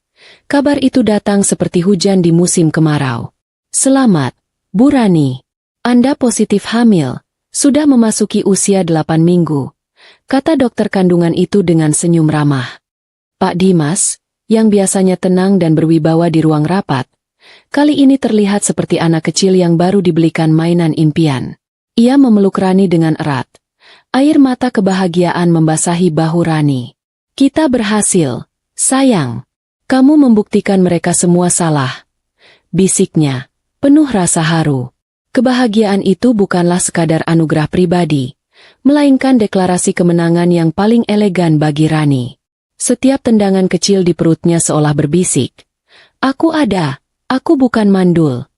kabar itu datang seperti hujan di musim kemarau. Selamat, Bu Rani. Anda positif hamil, sudah memasuki usia 8 minggu, kata dokter kandungan itu dengan senyum ramah. Pak Dimas, yang biasanya tenang dan berwibawa di ruang rapat, kali ini terlihat seperti anak kecil yang baru dibelikan mainan impian. Ia memeluk Rani dengan erat. Air mata kebahagiaan membasahi bahu Rani. Kita berhasil, sayang. Kamu membuktikan mereka semua salah, bisiknya, penuh rasa haru. Kebahagiaan itu bukanlah sekadar anugerah pribadi, melainkan deklarasi kemenangan yang paling elegan bagi Rani. Setiap tendangan kecil di perutnya seolah berbisik, "Aku ada, aku bukan mandul."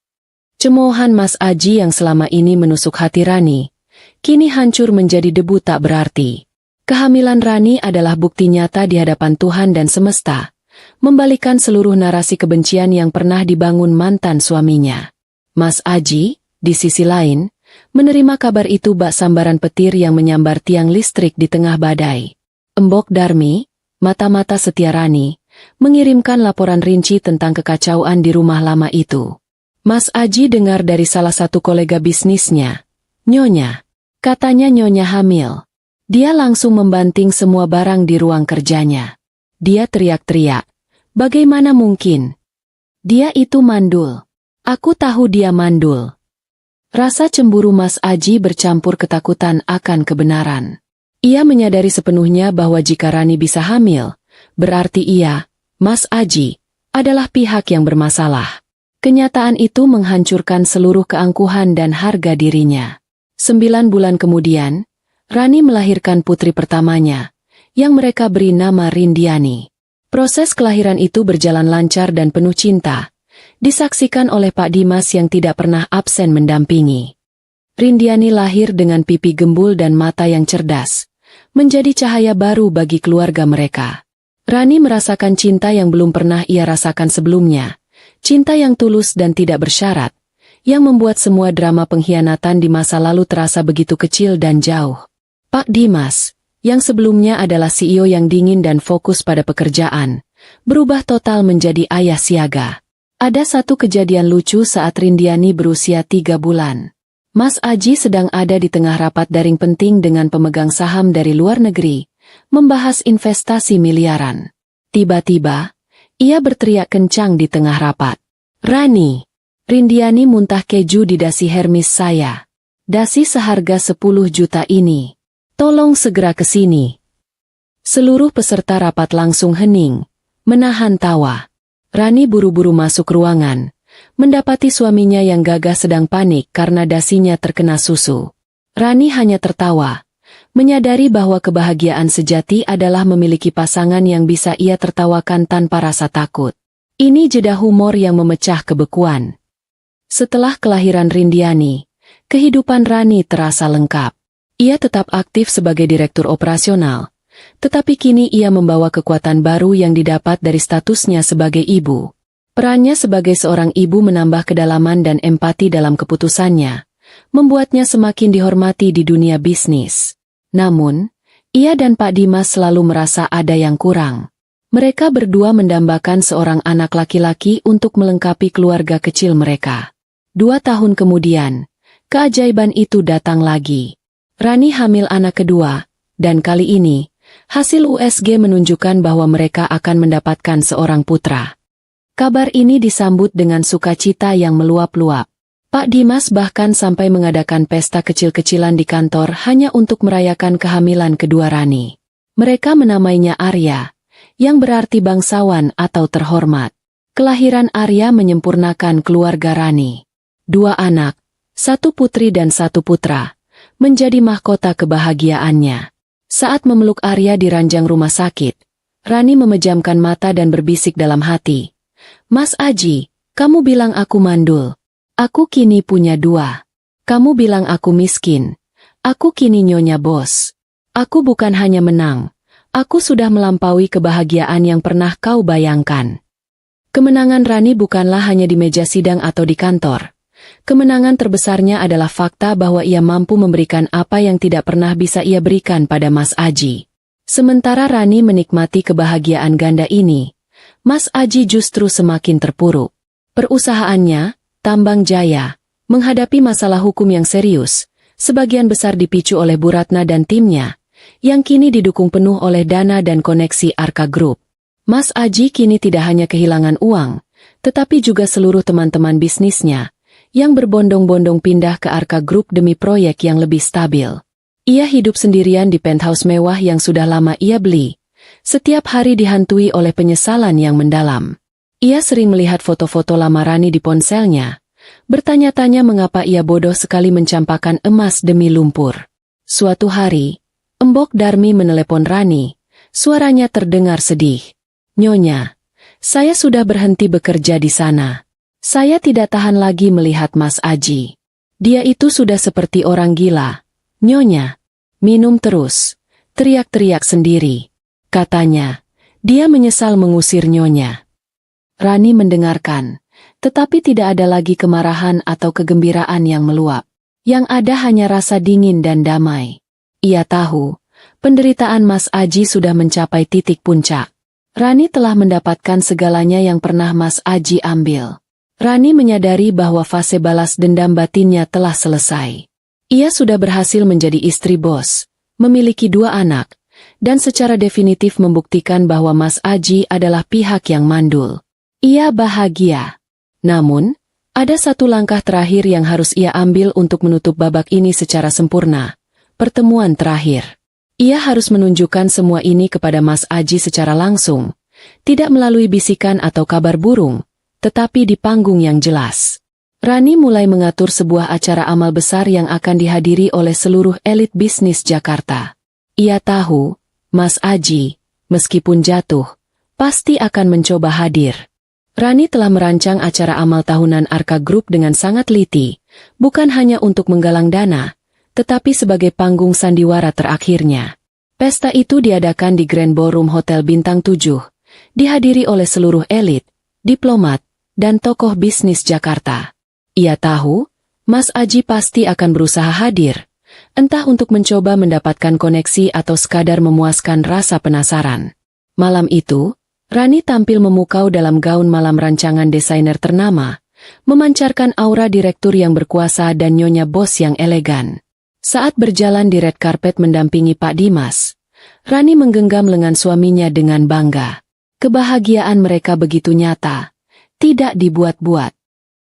Cemoohan Mas Aji yang selama ini menusuk hati Rani, kini hancur menjadi debu tak berarti. Kehamilan Rani adalah bukti nyata di hadapan Tuhan dan semesta, membalikan seluruh narasi kebencian yang pernah dibangun mantan suaminya. Mas Aji, di sisi lain, menerima kabar itu bak sambaran petir yang menyambar tiang listrik di tengah badai. Embok Darmi, mata-mata setia Rani, mengirimkan laporan rinci tentang kekacauan di rumah lama itu. Mas Aji dengar dari salah satu kolega bisnisnya. "Nyonya," katanya, "Nyonya hamil." Dia langsung membanting semua barang di ruang kerjanya. Dia teriak-teriak, "Bagaimana mungkin? Dia itu mandul. Aku tahu dia mandul." Rasa cemburu Mas Aji bercampur ketakutan akan kebenaran. Ia menyadari sepenuhnya bahwa jika Rani bisa hamil, berarti ia, Mas Aji, adalah pihak yang bermasalah. Kenyataan itu menghancurkan seluruh keangkuhan dan harga dirinya. 9 bulan kemudian, Rani melahirkan putri pertamanya, yang mereka beri nama Rindiani. Proses kelahiran itu berjalan lancar dan penuh cinta, disaksikan oleh Pak Dimas yang tidak pernah absen mendampingi. Rindiani lahir dengan pipi gembul dan mata yang cerdas, menjadi cahaya baru bagi keluarga mereka. Rani merasakan cinta yang belum pernah ia rasakan sebelumnya, cinta yang tulus dan tidak bersyarat, yang membuat semua drama pengkhianatan di masa lalu terasa begitu kecil dan jauh. Pak Dimas, yang sebelumnya adalah CEO yang dingin dan fokus pada pekerjaan, berubah total menjadi ayah siaga. Ada satu kejadian lucu saat Rindiani berusia 3 bulan. Mas Aji sedang ada di tengah rapat daring penting dengan pemegang saham dari luar negeri, membahas investasi miliaran. Tiba-tiba, ia berteriak kencang di tengah rapat. "Rani, Rindiani muntah keju di dasi Hermes saya. Dasi seharga 10 juta ini. Tolong segera ke sini." Seluruh peserta rapat langsung hening, menahan tawa. Rani buru-buru masuk ruangan, mendapati suaminya yang gagah sedang panik karena dasinya terkena susu. Rani hanya tertawa, menyadari bahwa kebahagiaan sejati adalah memiliki pasangan yang bisa ia tertawakan tanpa rasa takut. Ini jeda humor yang memecah kebekuan. Setelah kelahiran Rindiani, kehidupan Rani terasa lengkap. Ia tetap aktif sebagai direktur operasional, tetapi kini ia membawa kekuatan baru yang didapat dari statusnya sebagai ibu. Perannya sebagai seorang ibu menambah kedalaman dan empati dalam keputusannya, membuatnya semakin dihormati di dunia bisnis. Namun, ia dan Pak Dimas selalu merasa ada yang kurang. Mereka berdua mendambakan seorang anak laki-laki untuk melengkapi keluarga kecil mereka. 2 tahun kemudian, keajaiban itu datang lagi. Rani hamil anak kedua, dan kali ini, hasil USG menunjukkan bahwa mereka akan mendapatkan seorang putra. Kabar ini disambut dengan sukacita yang meluap-luap. Pak Dimas bahkan sampai mengadakan pesta kecil-kecilan di kantor hanya untuk merayakan kehamilan kedua Rani. Mereka menamainya Arya, yang berarti bangsawan atau terhormat. Kelahiran Arya menyempurnakan keluarga Rani. 2 anak, 1 putri dan 1 putra, menjadi mahkota kebahagiaannya. Saat memeluk Arya di ranjang rumah sakit, Rani memejamkan mata dan berbisik dalam hati. "Mas Aji, kamu bilang aku mandul. Aku kini punya 2. Kamu bilang aku miskin. Aku kini nyonya bos. Aku bukan hanya menang. Aku sudah melampaui kebahagiaan yang pernah kau bayangkan." Kemenangan Rani bukanlah hanya di meja sidang atau di kantor. Kemenangan terbesarnya adalah fakta bahwa ia mampu memberikan apa yang tidak pernah bisa ia berikan pada Mas Aji. Sementara Rani menikmati kebahagiaan ganda ini, Mas Aji justru semakin terpuruk. Perusahaannya, Tambang Jaya, menghadapi masalah hukum yang serius, sebagian besar dipicu oleh Bu Ratna dan timnya, yang kini didukung penuh oleh dana dan koneksi Arka Group. Mas Aji kini tidak hanya kehilangan uang, tetapi juga seluruh teman-teman bisnisnya, yang berbondong-bondong pindah ke Arka Group demi proyek yang lebih stabil. Ia hidup sendirian di penthouse mewah yang sudah lama ia beli. Setiap hari dihantui oleh penyesalan yang mendalam. Ia sering melihat foto-foto lama Rani di ponselnya, bertanya-tanya mengapa ia bodoh sekali mencampakkan emas demi lumpur. Suatu hari, Embok Darmi menelepon Rani, suaranya terdengar sedih. "Nyonya, saya sudah berhenti bekerja di sana. Saya tidak tahan lagi melihat Mas Aji. Dia itu sudah seperti orang gila. Nyonya, minum terus," teriak-teriak sendiri. Katanya, dia menyesal mengusir Nyonya. Rani mendengarkan, tetapi tidak ada lagi kemarahan atau kegembiraan yang meluap. Yang ada hanya rasa dingin dan damai. Ia tahu, penderitaan Mas Aji sudah mencapai titik puncak. Rani telah mendapatkan segalanya yang pernah Mas Aji ambil. Rani menyadari bahwa fase balas dendam batinnya telah selesai. Ia sudah berhasil menjadi istri bos, memiliki 2 anak, dan secara definitif membuktikan bahwa Mas Aji adalah pihak yang mandul. Ia bahagia. Namun, ada satu langkah terakhir yang harus ia ambil untuk menutup babak ini secara sempurna. Pertemuan terakhir. Ia harus menunjukkan semua ini kepada Mas Aji secara langsung, tidak melalui bisikan atau kabar burung, tetapi di panggung yang jelas. Rani mulai mengatur sebuah acara amal besar yang akan dihadiri oleh seluruh elit bisnis Jakarta. Ia tahu, Mas Aji, meskipun jatuh, pasti akan mencoba hadir. Rani telah merancang acara amal tahunan Arka Group dengan sangat teliti, bukan hanya untuk menggalang dana, tetapi sebagai panggung sandiwara terakhirnya. Pesta itu diadakan di Grand Ballroom Hotel Bintang 7, dihadiri oleh seluruh elit, diplomat, dan tokoh bisnis Jakarta. Ia tahu, Mas Aji pasti akan berusaha hadir, entah untuk mencoba mendapatkan koneksi atau sekadar memuaskan rasa penasaran. Malam itu, Rani tampil memukau dalam gaun malam rancangan desainer ternama, memancarkan aura direktur yang berkuasa dan nyonya bos yang elegan. Saat berjalan di red carpet mendampingi Pak Dimas, Rani menggenggam lengan suaminya dengan bangga. Kebahagiaan mereka begitu nyata, tidak dibuat-buat.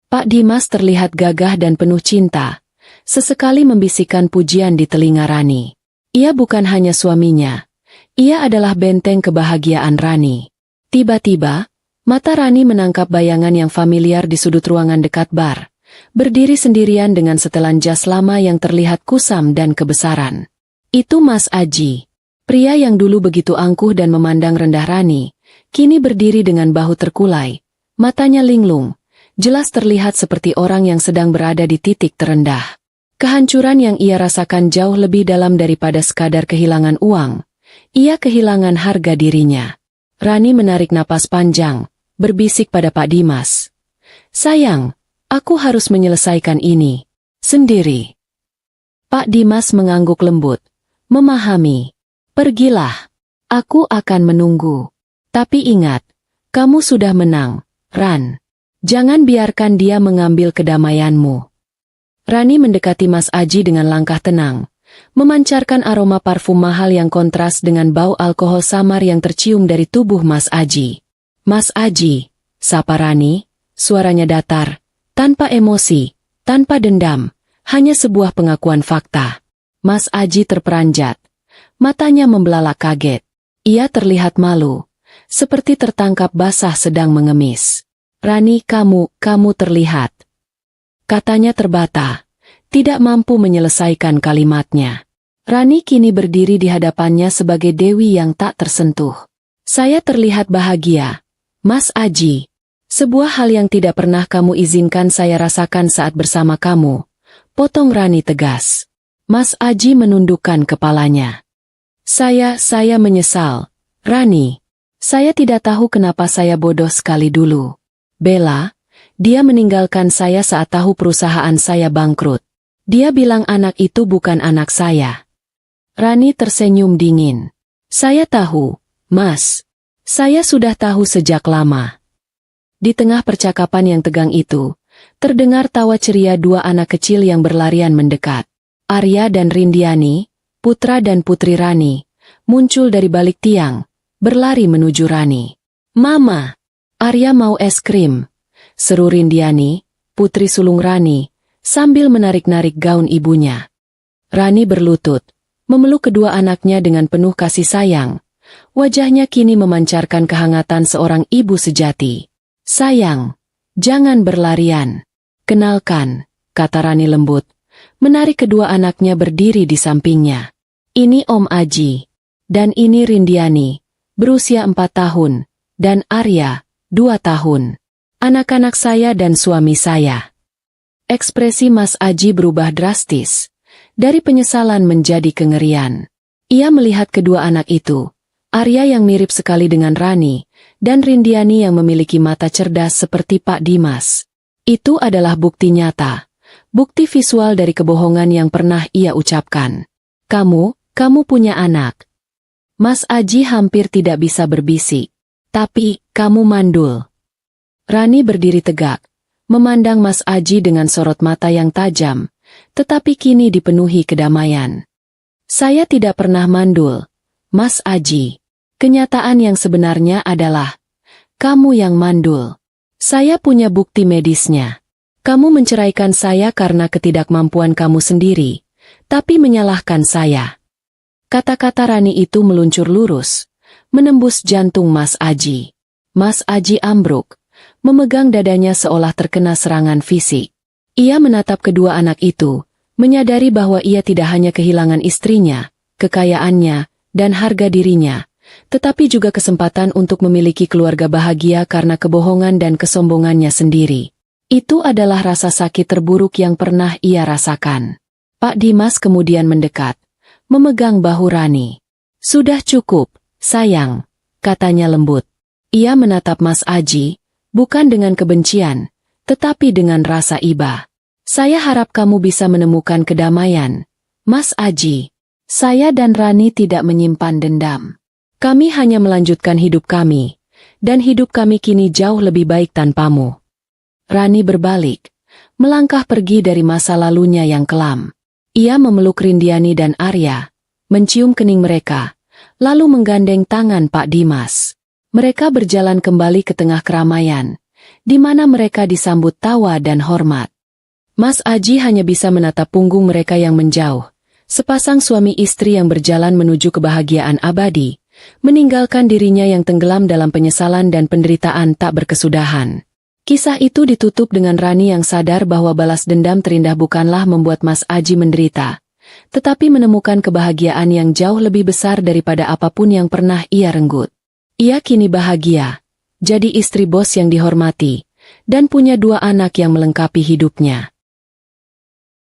Pak Dimas terlihat gagah dan penuh cinta, sesekali membisikkan pujian di telinga Rani. Ia bukan hanya suaminya, ia adalah benteng kebahagiaan Rani. Tiba-tiba, mata Rani menangkap bayangan yang familiar di sudut ruangan dekat bar. Berdiri sendirian dengan setelan jas lama yang terlihat kusam dan kebesaran. Itu Mas Aji. Pria yang dulu begitu angkuh dan memandang rendah Rani, kini berdiri dengan bahu terkulai, Matanya linglung, jelas terlihat seperti orang yang sedang berada di titik terendah. Kehancuran yang ia rasakan jauh lebih dalam daripada sekadar kehilangan uang. Ia kehilangan harga dirinya. Rani menarik napas panjang, berbisik pada Pak Dimas. "Sayang, aku harus menyelesaikan ini sendiri." Pak Dimas mengangguk lembut, memahami. "Pergilah. Aku akan menunggu. Tapi ingat, kamu sudah menang, Ran. Jangan biarkan dia mengambil kedamaianmu." Rani mendekati Mas Aji dengan langkah tenang, memancarkan aroma parfum mahal yang kontras dengan bau alkohol samar yang tercium dari tubuh Mas Aji. "Mas Aji," sapa Rani, suaranya datar, tanpa emosi, tanpa dendam, hanya sebuah pengakuan fakta. Mas Aji terperanjat, matanya membelalak kaget. Ia terlihat malu, seperti tertangkap basah sedang mengemis. "Rani, kamu terlihat." Katanya terbata, tidak mampu menyelesaikan kalimatnya. Rani kini berdiri di hadapannya sebagai dewi yang tak tersentuh. "Saya terlihat bahagia, Mas Aji. Sebuah hal yang tidak pernah kamu izinkan saya rasakan saat bersama kamu," potong Rani tegas. Mas Aji menundukkan kepalanya. Saya menyesal, Rani. Saya tidak tahu kenapa saya bodoh sekali dulu. Bella, dia meninggalkan saya saat tahu perusahaan saya bangkrut. Dia bilang anak itu bukan anak saya." Rani tersenyum dingin. "Saya tahu, Mas. Saya sudah tahu sejak lama." Di tengah percakapan yang tegang itu, terdengar tawa ceria dua anak kecil yang berlarian mendekat. Arya dan Rindiani, putra dan putri Rani, muncul dari balik tiang, berlari menuju Rani. "Mama, Arya mau es krim," seru Rindiani, putri sulung Rani, sambil menarik-narik gaun ibunya. Rani berlutut, memeluk kedua anaknya dengan penuh kasih sayang. Wajahnya kini memancarkan kehangatan seorang ibu sejati. "Sayang, jangan berlarian. Kenalkan," kata Rani lembut, menarik kedua anaknya berdiri di sampingnya. "Ini Om Aji. Dan ini Rindiani, berusia 4 tahun, dan Arya, 2 tahun. Anak-anak saya dan suami saya." Ekspresi Mas Aji berubah drastis, dari penyesalan menjadi kengerian. Ia melihat kedua anak itu, Arya yang mirip sekali dengan Rani, dan Rindiani yang memiliki mata cerdas seperti Pak Dimas. Itu adalah bukti nyata, bukti visual dari kebohongan yang pernah ia ucapkan. Kamu punya anak." Mas Aji hampir tidak bisa berbisik. "Tapi, kamu mandul." Rani berdiri tegak, memandang Mas Aji dengan sorot mata yang tajam, tetapi kini dipenuhi kedamaian. "Saya tidak pernah mandul, Mas Aji. Kenyataan yang sebenarnya adalah, kamu yang mandul. Saya punya bukti medisnya. Kamu menceraikan saya karena ketidakmampuan kamu sendiri, tapi menyalahkan saya." Kata-kata Rani itu meluncur lurus, menembus jantung Mas Aji. Mas Aji ambruk, memegang dadanya seolah terkena serangan fisik. Ia menatap kedua anak itu, menyadari bahwa ia tidak hanya kehilangan istrinya, kekayaannya, dan harga dirinya, tetapi juga kesempatan untuk memiliki keluarga bahagia karena kebohongan dan kesombongannya sendiri. Itu adalah rasa sakit terburuk yang pernah ia rasakan. Pak Dimas kemudian mendekat, memegang bahu Rani. "Sudah cukup, sayang," katanya lembut. Ia menatap Mas Aji, bukan dengan kebencian, tetapi dengan rasa iba. "Saya harap kamu bisa menemukan kedamaian, Mas Aji. Saya dan Rani tidak menyimpan dendam. Kami hanya melanjutkan hidup kami, dan hidup kami kini jauh lebih baik tanpamu." Rani berbalik, melangkah pergi dari masa lalunya yang kelam. Ia memeluk Rindiani dan Arya, mencium kening mereka, lalu menggandeng tangan Pak Dimas. Mereka berjalan kembali ke tengah keramaian, di mana mereka disambut tawa dan hormat. Mas Aji hanya bisa menatap punggung mereka yang menjauh, sepasang suami istri yang berjalan menuju kebahagiaan abadi, meninggalkan dirinya yang tenggelam dalam penyesalan dan penderitaan tak berkesudahan. Kisah itu ditutup dengan Rani yang sadar bahwa balas dendam terindah bukanlah membuat Mas Aji menderita, tetapi menemukan kebahagiaan yang jauh lebih besar daripada apapun yang pernah ia renggut. Ia kini bahagia, jadi istri bos yang dihormati, dan punya 2 anak yang melengkapi hidupnya.